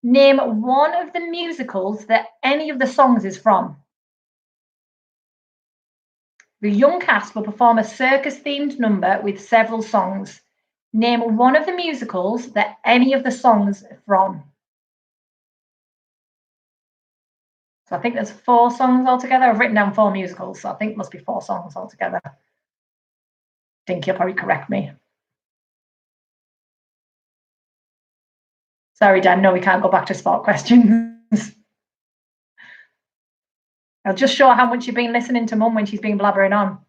Name one of the musicals that any of the songs is from. The young cast will perform a circus-themed number with several songs. Name one of the musicals that any of the songs are from. So I think there's 4 songs altogether. I've written down 4 musicals, so I think it must be 4 songs altogether. I think you'll probably correct me. Sorry, Dan, no, we can't go back to sport questions. I'll just show how much you've been listening to Mum when she's been blabbering on.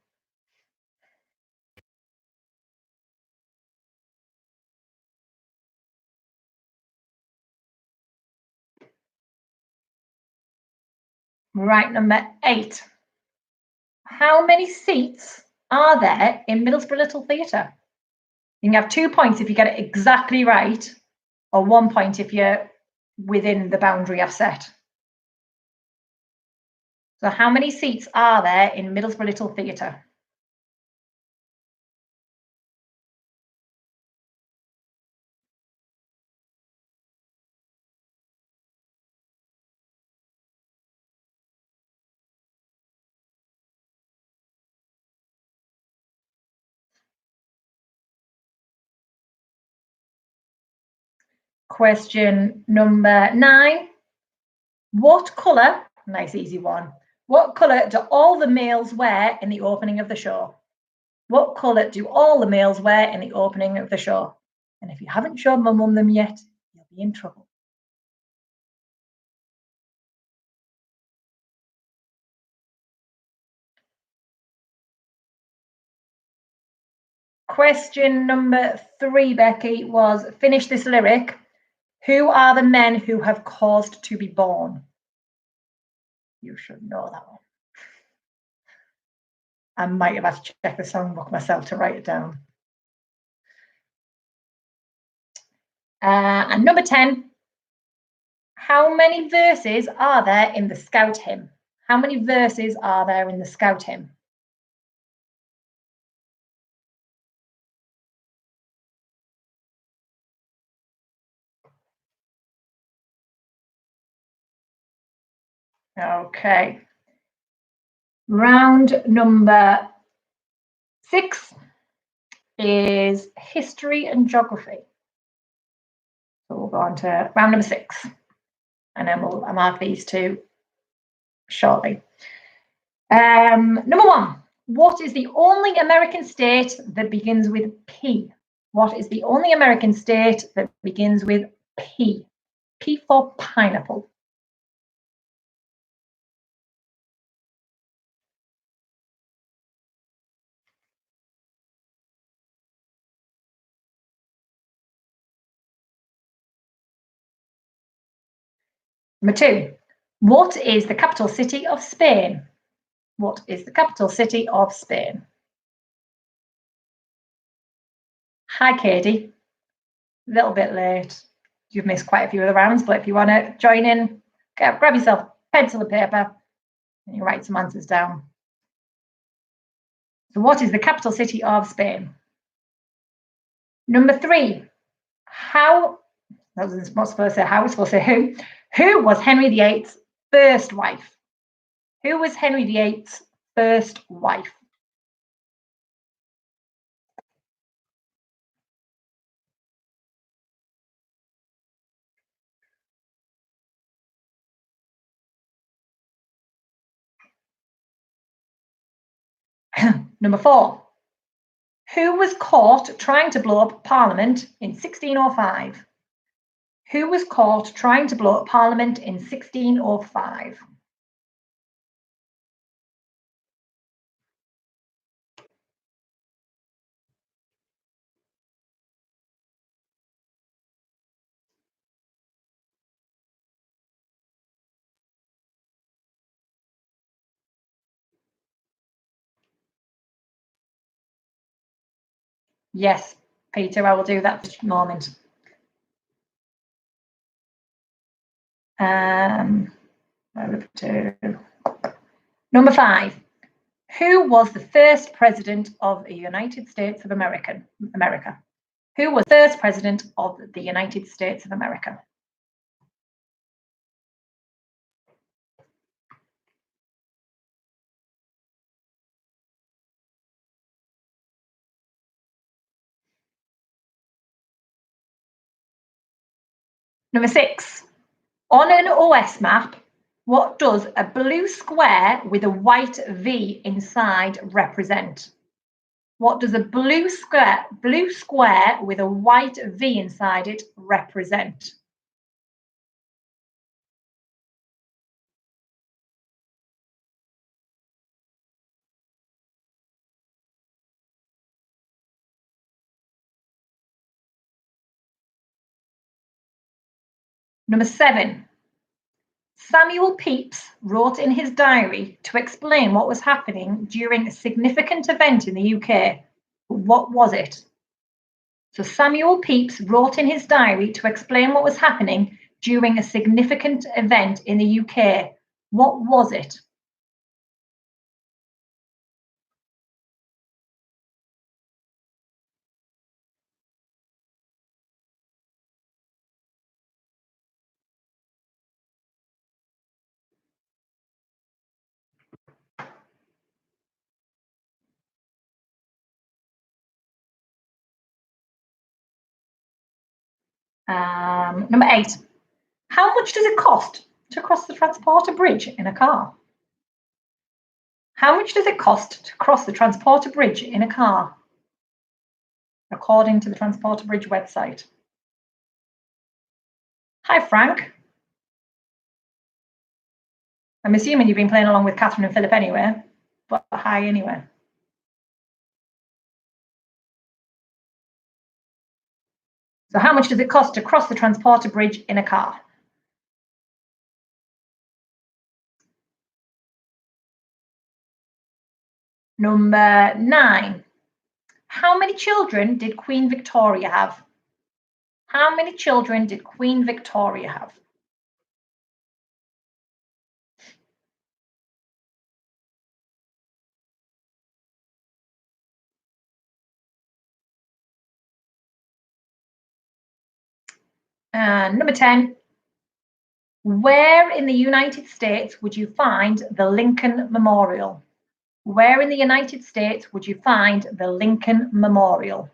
Right, number 8. How many seats are there in Middlesbrough Little Theatre? You can have 2 points if you get it exactly right, or 1 point if you're within the boundary I've set. So how many seats are there in Middlesbrough Little Theatre? Question number 9. What colour, nice easy one, what colour do all the males wear in the opening of the show? What colour do all the males wear in the opening of the show? And if you haven't shown my mum them yet, you'll be in trouble. Question number 3, Becky, was finish this lyric. Who are the men who have caused to be born? You should know that one. I might have had to check the songbook myself to write it down. And number 10, how many verses are there in the Scout hymn? How many verses are there in the Scout hymn? Okay. Round number 6 is history and geography. So we'll go on to round number 6, and then we'll mark these two shortly. Number 1, what is the only American state that begins with P? What is the only American state that begins with P? P for pineapple. Number 2, what is the capital city of Spain? What is the capital city of Spain? Hi, Katie. A little bit late. You've missed quite a few of the rounds, but if you want to join in, grab yourself a pencil and paper and you write some answers down. So what is the capital city of Spain? Number 3, how, that was not supposed to say how, it's supposed to say who. Who was Henry VIII's first wife? Who was Henry VIII's first wife? Number 4, who was caught trying to blow up Parliament in 1605? Who was caught trying to blow up Parliament in 1605? Yes, Peter, I will do that for a moment. Number 5, who was the first president of the United States of America? Who was the first president of the United States of America? Number 6, on an OS map, what does a blue square with a white V inside represent? What does a blue square with a white V inside it represent? Number 7, Samuel Pepys wrote in his diary to explain what was happening during a significant event in the UK. What was it? So Samuel Pepys wrote in his diary to explain what was happening during a significant event in the UK. What was it? Number 8. How much does it cost to cross the Transporter Bridge in a car? How much does it cost to cross the Transporter Bridge in a car? According to the Transporter Bridge website. Hi, Frank. I'm assuming you've been playing along with Catherine and Philip anyway, but hi anyway. So how much does it cost to cross the Transporter Bridge in a car? Number 9. How many children did Queen Victoria have? How many children did Queen Victoria have? And number 10. Where in the United States would you find the Lincoln Memorial? Where in the United States would you find the Lincoln Memorial?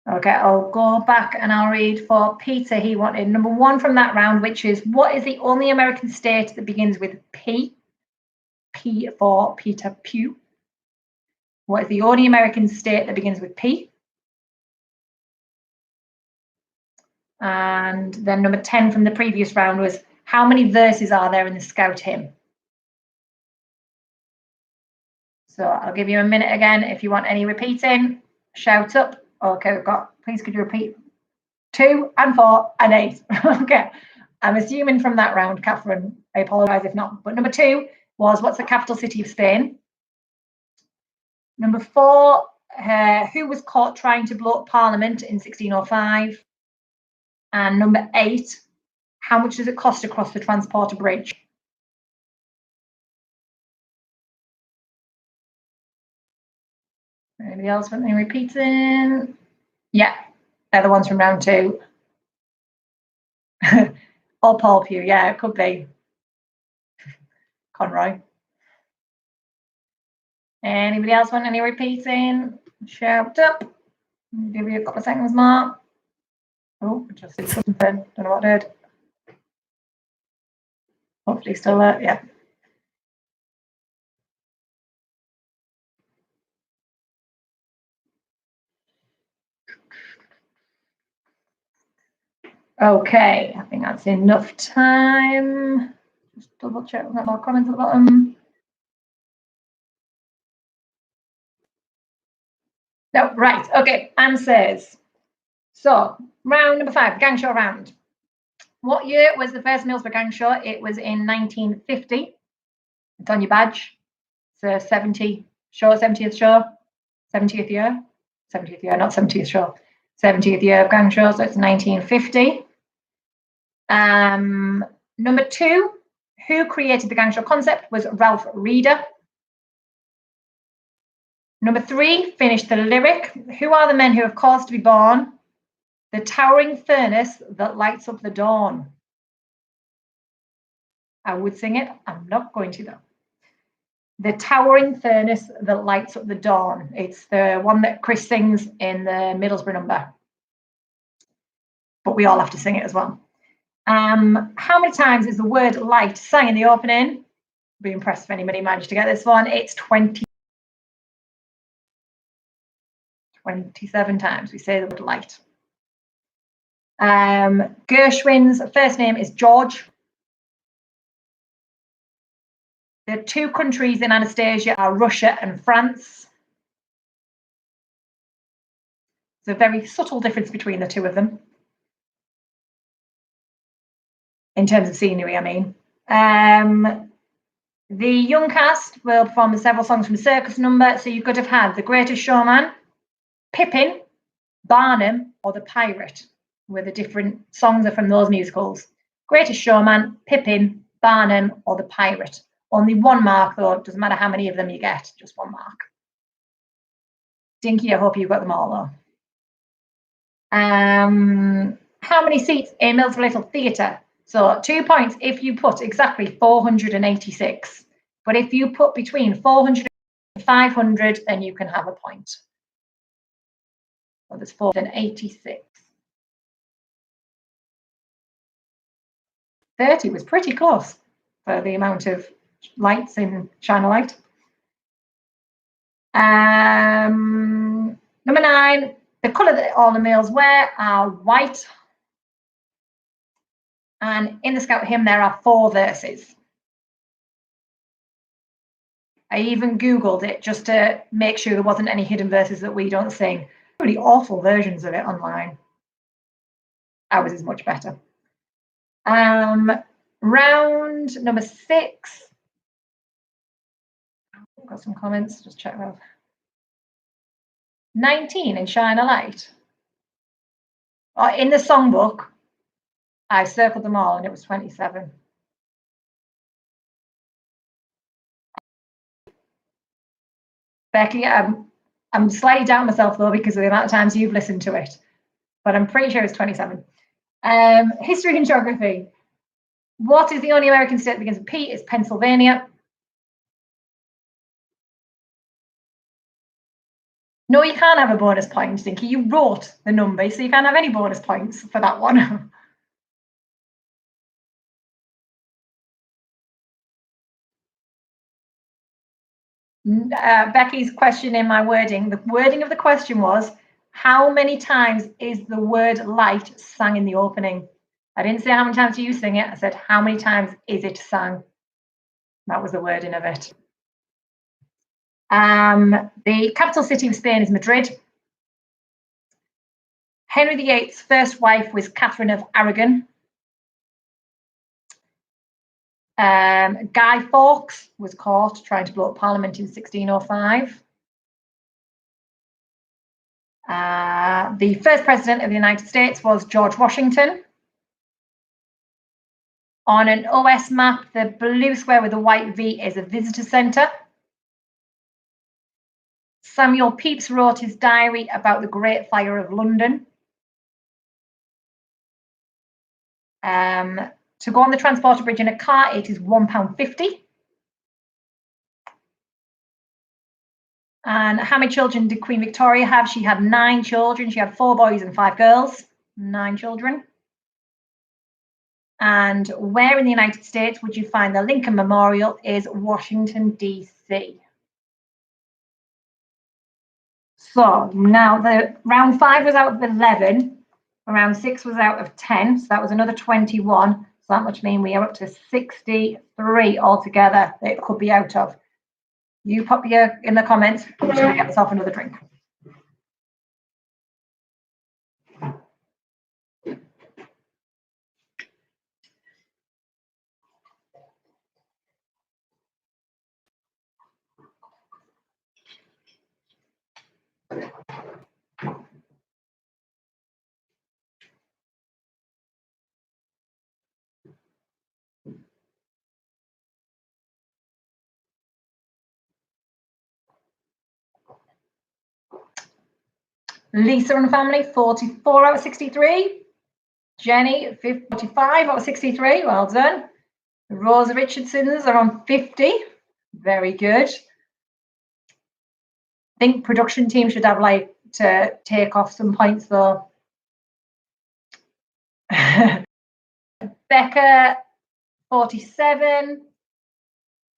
Okay, I'll go back and I'll read for Peter. He wanted number 1 from that round, which is, what is the only American state that begins with P? P for Peter Pugh. What is the only American state that begins with P? And then number 10 from the previous round was, how many verses are there in the Scout hymn? So I'll give you a minute again. If you want any repeating, shout up. Okay, we've got, please could you repeat 2 and 4 and 8. Okay, I'm assuming from that round, Catherine, I apologise if not. But number 2 was, what's the capital city of Spain? Number 4, who was caught trying to blow up Parliament in 1605? And number 8, how much does it cost to cross the Transporter Bridge? Anybody else want any repeating? Yeah, they're the ones from round 2. Or Paul Pugh, yeah, it could be. Conroy. Anybody else want any repeating? Shout up. I'll give you a couple of seconds more. Oh, I just did something. Don't know what I did. Hopefully still there, yeah. Okay, I think that's enough time. Just double check we've got more comments at the bottom. No, right, okay, answers. So, round number 5, gang show round. What year was the first Middlesbrough gang show? It was in 1950. It's on your badge. It's a 70th show, 70th show, 70th year. 70th year, not 70th show. 70th year of gang show, so it's 1950. Number 2, who created the gang show concept was Ralph Reeder. Number 3, finish the lyric. Who are the men who have caused to be born? The towering furnace that lights up the dawn. I would sing it. I'm not going to though. The towering furnace that lights up the dawn. It's the one that Chris sings in the Middlesbrough number. But we all have to sing it as well. How many times is the word light sang in the opening? I'd be impressed if anybody managed to get this one. It's 27 times we say the word light. Gershwin's first name is George. The 2 countries in Anastasia are Russia and France. There's a very subtle difference between the 2 of them. In terms of scenery, I mean. The young cast will perform several songs from the circus number, so you could have had The Greatest Showman, Pippin, Barnum, or The Pirate, where the different songs are from those musicals. Greatest Showman, Pippin, Barnum, or The Pirate. Only 1 mark though, it doesn't matter how many of them you get, just 1 mark. Dinky, I hope you got them all though. How many seats in Mills Little Theatre? So 2 points if you put exactly 486. But if you put between 400 and 500, then you can have a point. So there's 486. 30 was pretty close for the amount of lights in Shine a Light. Number 9, the colour that all the males wear are white. And in the Scout hymn, there are 4 verses. I even Googled it just to make sure there wasn't any hidden verses that we don't sing. Really awful versions of it online. Ours is much better. Round number 6. I've got some comments, just check that. 19 in Shine a Light. In the songbook, I circled them all and it was 27. Becky, I'm slightly doubting myself though because of the amount of times you've listened to it, but I'm pretty sure it's 27. History and geography. What is the only American state that begins with P? It's Pennsylvania. No, you can't have a bonus point, Dinky. You wrote the number, so you can't have any bonus points for that one. Becky's question in my wording, the wording of the question was, how many times is the word light sang in the opening? I didn't say how many times do you sing it. I said, how many times is it sung? That was the wording of it. The capital city of Spain is Madrid. Henry VIII's first wife was Catherine of Aragon. Guy Fawkes was caught trying to blow up Parliament in 1605. The first president of the United States was George Washington. On an OS map, the blue square with the white V is a visitor centre. Samuel Pepys wrote his diary about the Great Fire of London. To go on the Transporter Bridge in a car, it is £1.50. And how many children did Queen Victoria have? She had 9 children. She had 4 boys and 5 girls. 9 children. And where in the United States would you find the Lincoln Memorial? Is Washington, D.C. So now the round 5 was out of 11. Round 6 was out of 10. So that was another 21. So that much means we are up to 63 altogether that it could be out of. You pop your in the comments. I'm just going to get myself another drink. Lisa and family, 44 out of 63. Jenny, 45 out of 63. Well done. Rosa Richardson's are on 50. Very good. I think production team should have like to take off some points though. Becca, 47.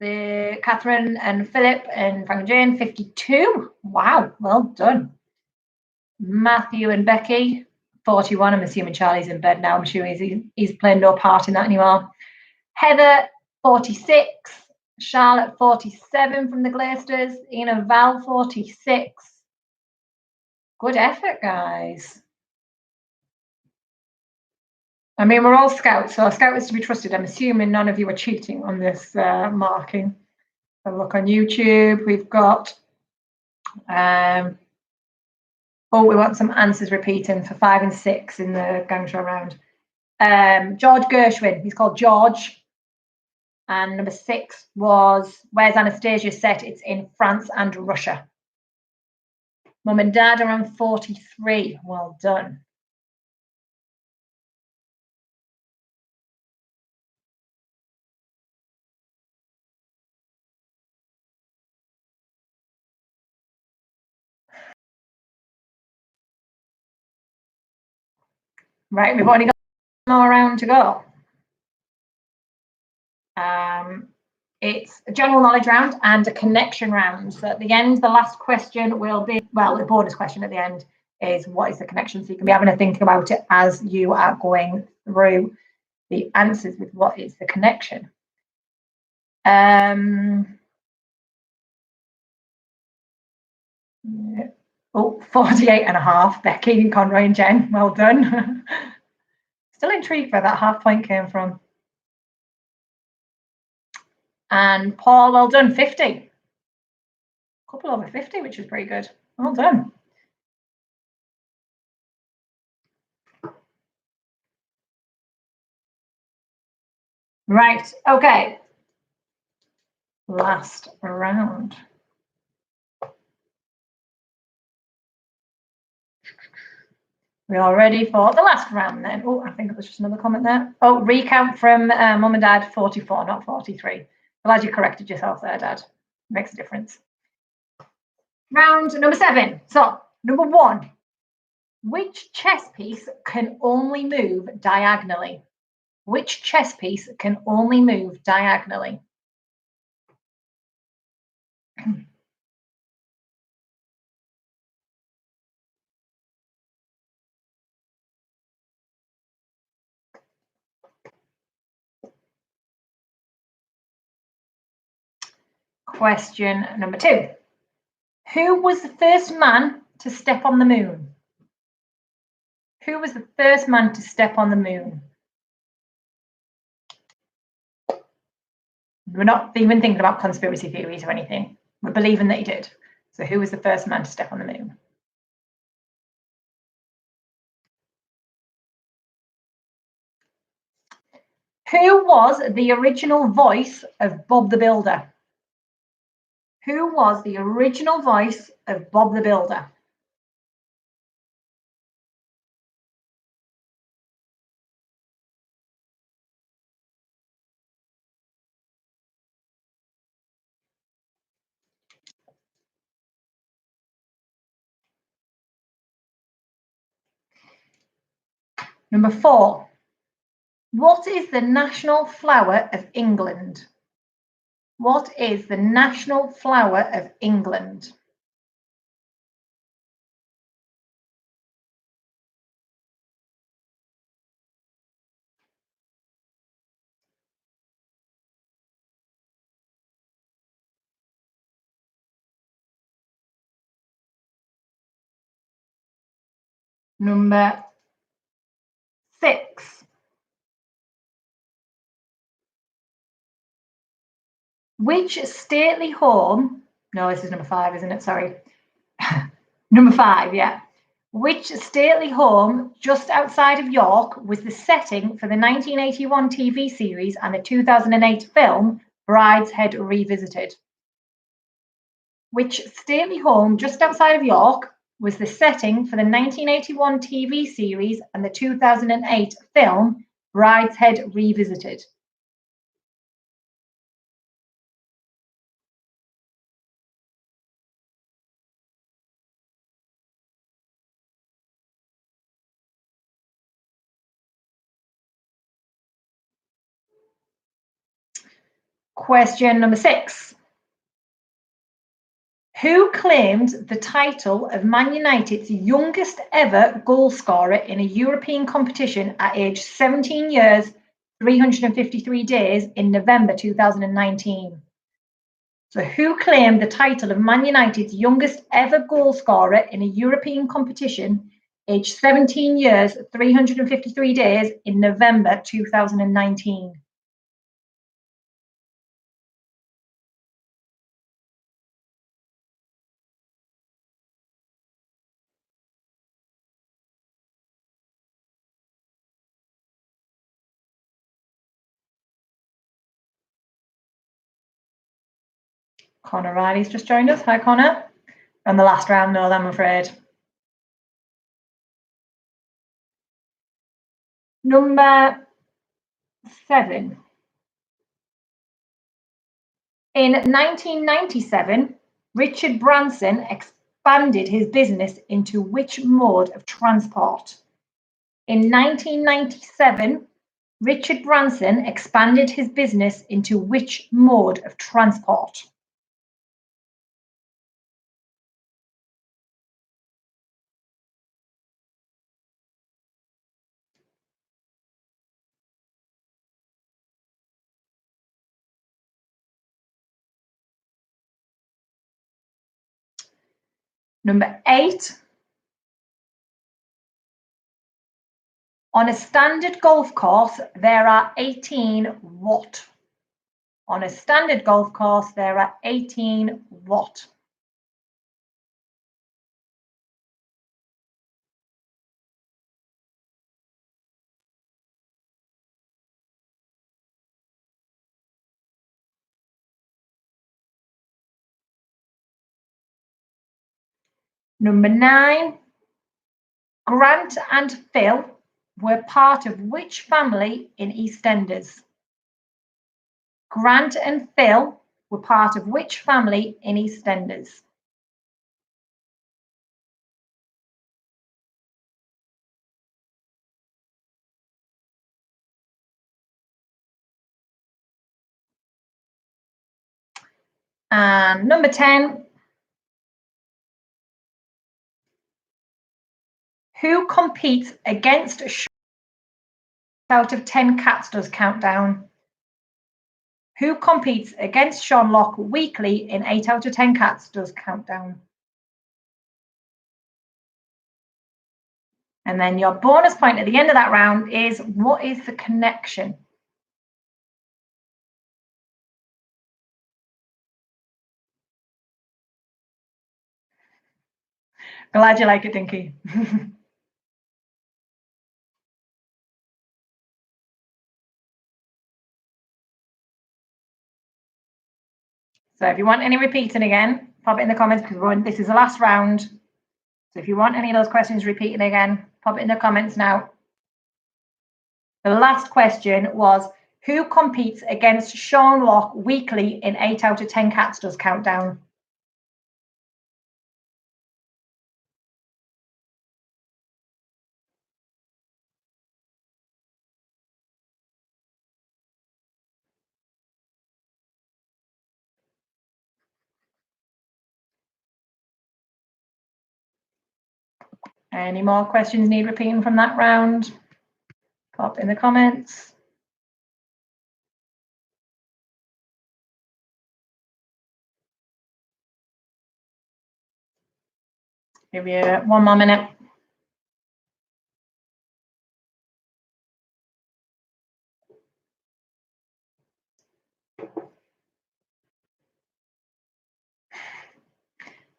The Catherine and Philip and Frank and Jane, 52. Wow, well done. Matthew and Becky, 41. I'm assuming Charlie's in bed now. I'm assuming he's playing no part in that anymore. Heather, 46. Charlotte, 47 from the Glaisters. Ina Val, 46. Good effort, guys. I mean, we're all scouts, so a scout is to be trusted. I'm assuming none of you are cheating on this marking. Have a look on YouTube. We've got... oh, we want some answers repeating for 5 and 6 in the gang show round. George Gershwin, he's called George. And number 6 was, where's Anastasia set? It's in France and Russia. Mum and Dad are on 43. Well done. Right, we've only got one more round to go. It's a general knowledge round and a connection round. So at the end, the last question will be, well, the bonus question at the end is what is the connection? So you can be having a think about it as you are going through the answers with what is the connection. Oh, 48 and a half, Becky, Conroy and Jen, well done. Still intrigued where that half point came from. And Paul, well done, 50. A couple over 50, which is pretty good. Well done. Right, okay. Last round. We are ready for the last round then. Oh, I think it was just another comment there. Oh, recount from Mum and Dad, 44, not 43. Glad you corrected yourself there, Dad. Makes a difference. Round number 7. So, number 1. Which chess piece can only move diagonally? Which chess piece can only move diagonally? Question number 2. Who was the first man to step on the moon? Who was the first man to step on the moon? We're not even thinking about conspiracy theories or anything. We're believing that he did. So who was the first man to step on the moon? Who was the original voice of Bob the Builder? Who was the original voice of Bob the Builder? Number 4. What is the national flower of England? What is the national flower of England? Number 6. Which stately home, no, this is number 5, isn't it? Sorry. Number 5, yeah. Which stately home just outside of York was the setting for the 1981 TV series and the 2008 film Brideshead Revisited? Which stately home just outside of York was the setting for the 1981 TV series and the 2008 film Brideshead Revisited? Question number 6. Who claimed the title of Man United's youngest ever goal scorer in a European competition at age 17 years, 353 days in November 2019? So who claimed the title of Man United's youngest ever goal scorer in a European competition, aged 17 years, 353 days in November 2019? Connor Riley's just joined us. Hi, Connor. And the last round, no, I'm afraid. Number 7. In 1997, Richard Branson expanded his business into which mode of transport? In 1997, Richard Branson expanded his business into which mode of transport? Number 8. On a standard golf course, there are 18 what? On a standard golf course, there are 18 what? Number 9. Grant and Phil were part of which family in EastEnders? Grant and Phil were part of which family in EastEnders? And number 10. Who competes against out of 10 cats does countdown? Who competes against Sean Lock weekly in 8 out of 10 cats does countdown? And then your bonus point at the end of that round is, what is the connection? Glad you like it, Dinky. So if you want any repeating again, pop it in the comments, because this is the last round. So if you want any of those questions repeating again, pop it in the comments now. The last question was, who competes against Sean Lock weekly in 8 out of 10 cats does countdown? Any more questions need repeating from that round? Pop in the comments. Give you 1 more minute.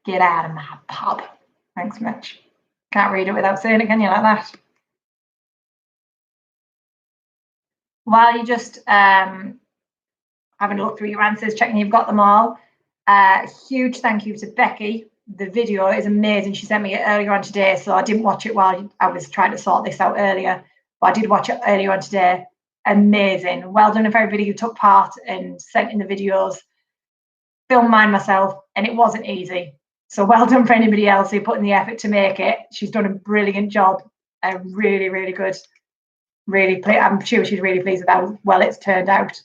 Get out of my pub. Thanks, Mitch. Can't read it without saying it, can you, like that? While you're just having a look through your answers, checking you've got them all, huge thank you to Becky. The video is amazing. She sent me it earlier on today, so I didn't watch it while I was trying to sort this out earlier, but I did watch it earlier on today. Amazing. Well done for everybody who took part and sent in the videos. Filmed mine myself, and it wasn't easy. So well done for anybody else who put in the effort to make it. She's done a brilliant job. Really, really good. Really, I'm sure she's really pleased with how well it's turned out.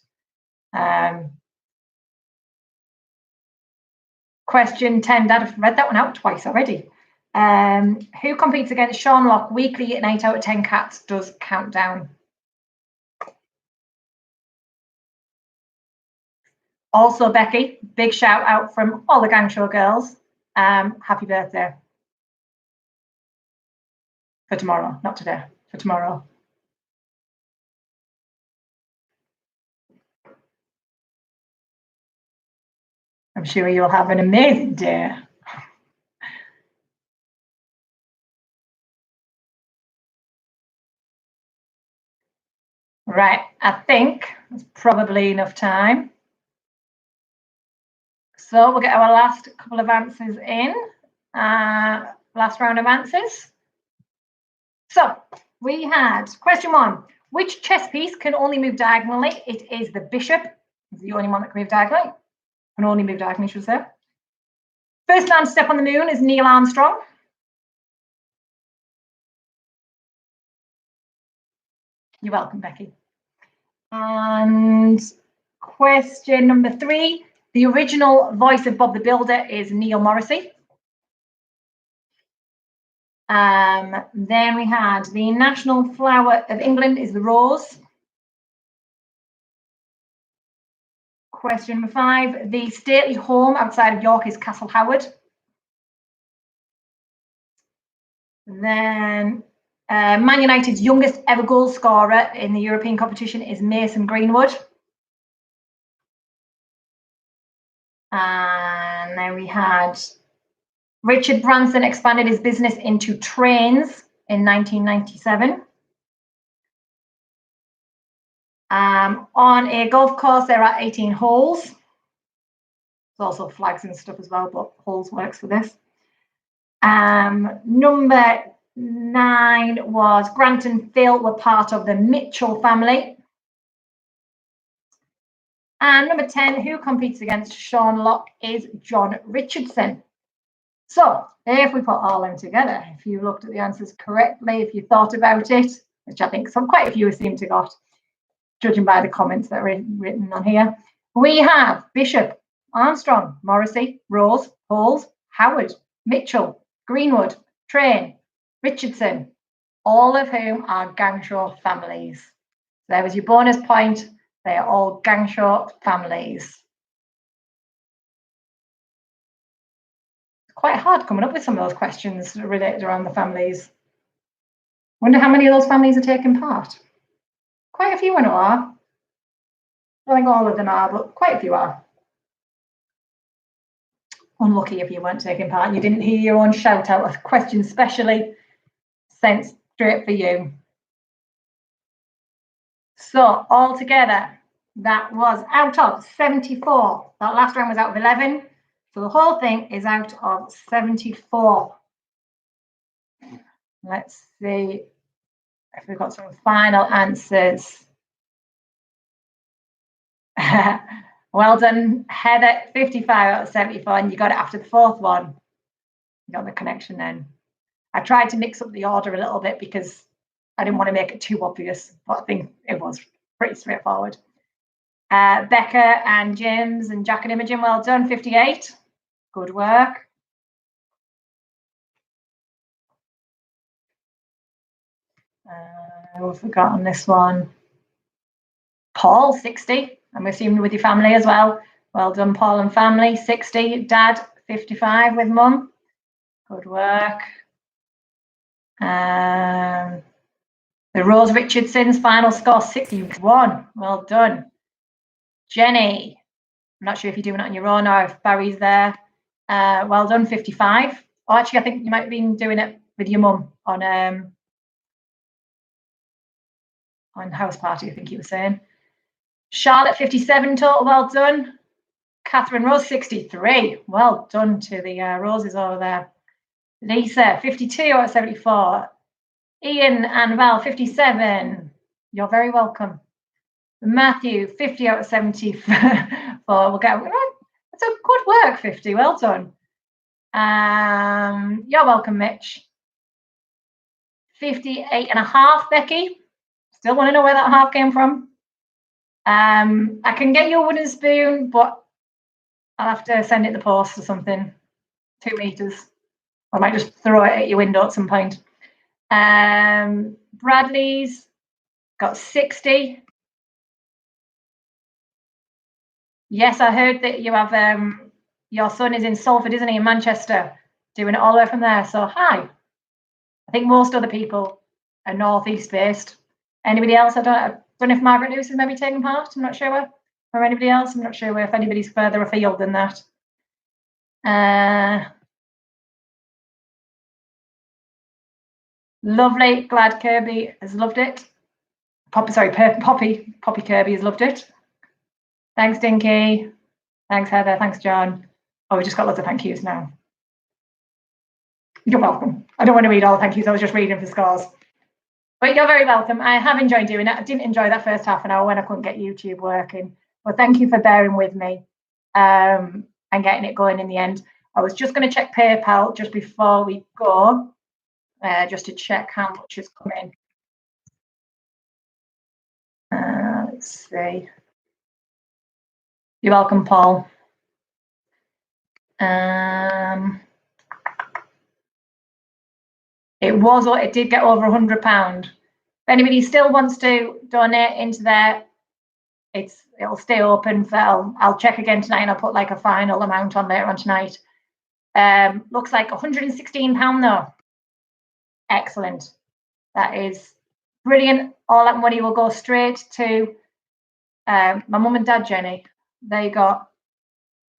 Question 10, Dad, I've read that one out twice already. Who competes against Sean Lock weekly in 8 out of 10 cats does countdown? Also, Becky, big shout out from all the Gang Show girls. Happy birthday. For tomorrow, not today, for tomorrow. I'm sure you'll have an amazing day. Right, I think that's probably enough time. So we'll get our last couple of answers in. Last round of answers. So we had question 1. Which chess piece can only move diagonally? It is the bishop. It's the only one that can move diagonally. Can only move diagonally, should I say. First man to step on the moon is Neil Armstrong. You're welcome, Becky. And question number 3. The original voice of Bob the Builder is Neil Morrissey. Then we had the national flower of England is the rose. Question number 5. The stately home outside of York is Castle Howard. Then Man United's youngest ever goal scorer in the European competition is Mason Greenwood. And then we had Richard Branson expanded his business into trains in 1997. On a golf course, there are 18 holes. There's also flags and stuff as well, but holes works for this. Number 9 was Grant and Phil were part of the Mitchell family. And number 10, who competes against Sean Locke is John Richardson. So if we put all them together, if you looked at the answers correctly, if you thought about it, which I think quite a few seem to got, judging by the comments that are written on here, we have Bishop, Armstrong, Morrissey, Rose, Holes, Howard, Mitchell, Greenwood, Train, Richardson, all of whom are Gangshaw families. So there was your bonus point. They are all Gangshaw families. It's quite hard coming up with some of those questions related around the families. Wonder how many of those families are taking part. Quite a few I know are. I don't think all of them are, but quite a few are. Unlucky if you weren't taking part and you didn't hear your own shout out of questions specially sent straight for you. So altogether, that was out of 74. That last round was out of 11. So the whole thing is out of 74. Let's see if we've got some final answers. Well done, Heather, 55 out of 74, and you got it after the 4th one. You got the connection then. I tried to mix up the order a little bit because I didn't want to make it too obvious, but I think it was pretty straightforward. Becca and James and Jack and Imogen, well done, 58. Good work. We've forgotten this one. Paul, 60. I'm assuming with your family as well. Well done, Paul and family, 60. Dad, 55 with mum. Good work. The Rose Richardson's final score, 61. Well done. Jenny, I'm not sure if you're doing it on your own or if Barry's there. Well done, 55. Oh, actually, I think you might have been doing it with your mum on house party, I think you were saying. Charlotte, 57 total, well done. Catherine Rose, 63. Well done to the Roses over there. Lisa, 52 out of 74. Ian and Val, 57. You're very welcome. Matthew, 50 out of 74. We'll get that's a good work, 50. Well done. You're welcome, Mitch. 58 and a half, Becky. Still want to know where that half came from. I can get you a wooden spoon, but I'll have to send it in the post or something. 2 meters. I might just throw it at your window at some point. Bradley's got 60. Yes, I heard that you have your son is in Salford, isn't he, in Manchester, doing it all the way from there. So hi. I think most other people are northeast based. Anybody else? I don't know if Margaret Lewis is maybe taking part. I'm not sure. Or anybody else. I'm not sure if anybody's further afield than that. Lovely. Glad Kirby has loved it. Poppy Kirby has loved it. Thanks, Dinky. Thanks, Heather. Thanks, John. Oh, we just got lots of thank yous now. You're welcome. I don't want to read all thank yous. I was just reading for scores. But you're very welcome. I have enjoyed doing it. I didn't enjoy that first half an hour when I couldn't get YouTube working. But thank you for bearing with me and getting it going in the end. I was just going to check PayPal just before we go, just to check how much is coming. Let's see. You're welcome, Paul. It did get over £100. If anybody still wants to donate into there, it'll stay open for. I'll check again tonight, and I'll put like a final amount on later on tonight. Looks like £116 though. Excellent. That is brilliant. All that money will go straight to my mum and dad, Jenny. They got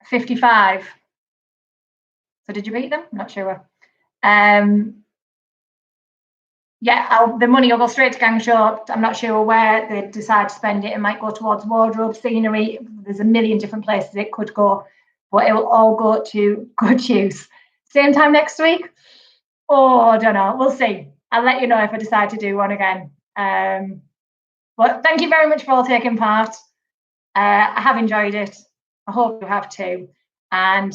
55. So did you beat them? I'm not sure. Yeah, the money will go straight to Gang Show. I'm not sure where they decide to spend it. It might go towards wardrobe, scenery. There's a million different places it could go, but it will all go to good use. Same time next week? Oh, I don't know. We'll see. I'll let you know if I decide to do one again. But thank you very much for all taking part. I have enjoyed it. I hope you have too. And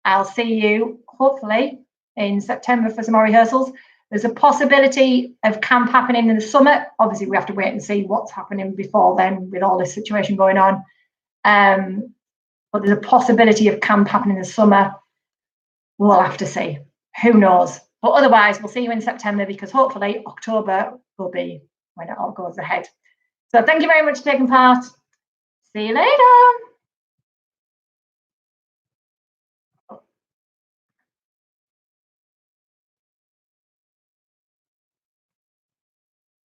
I'll see you hopefully in September for some more rehearsals. There's a possibility of camp happening in the summer. Obviously, we have to wait and see what's happening before then with all this situation going on. But there's a possibility of camp happening in the summer. We'll have to see. Who knows? But otherwise, we'll see you in September, because hopefully October will be when it all goes ahead. So thank you very much for taking part. See you later.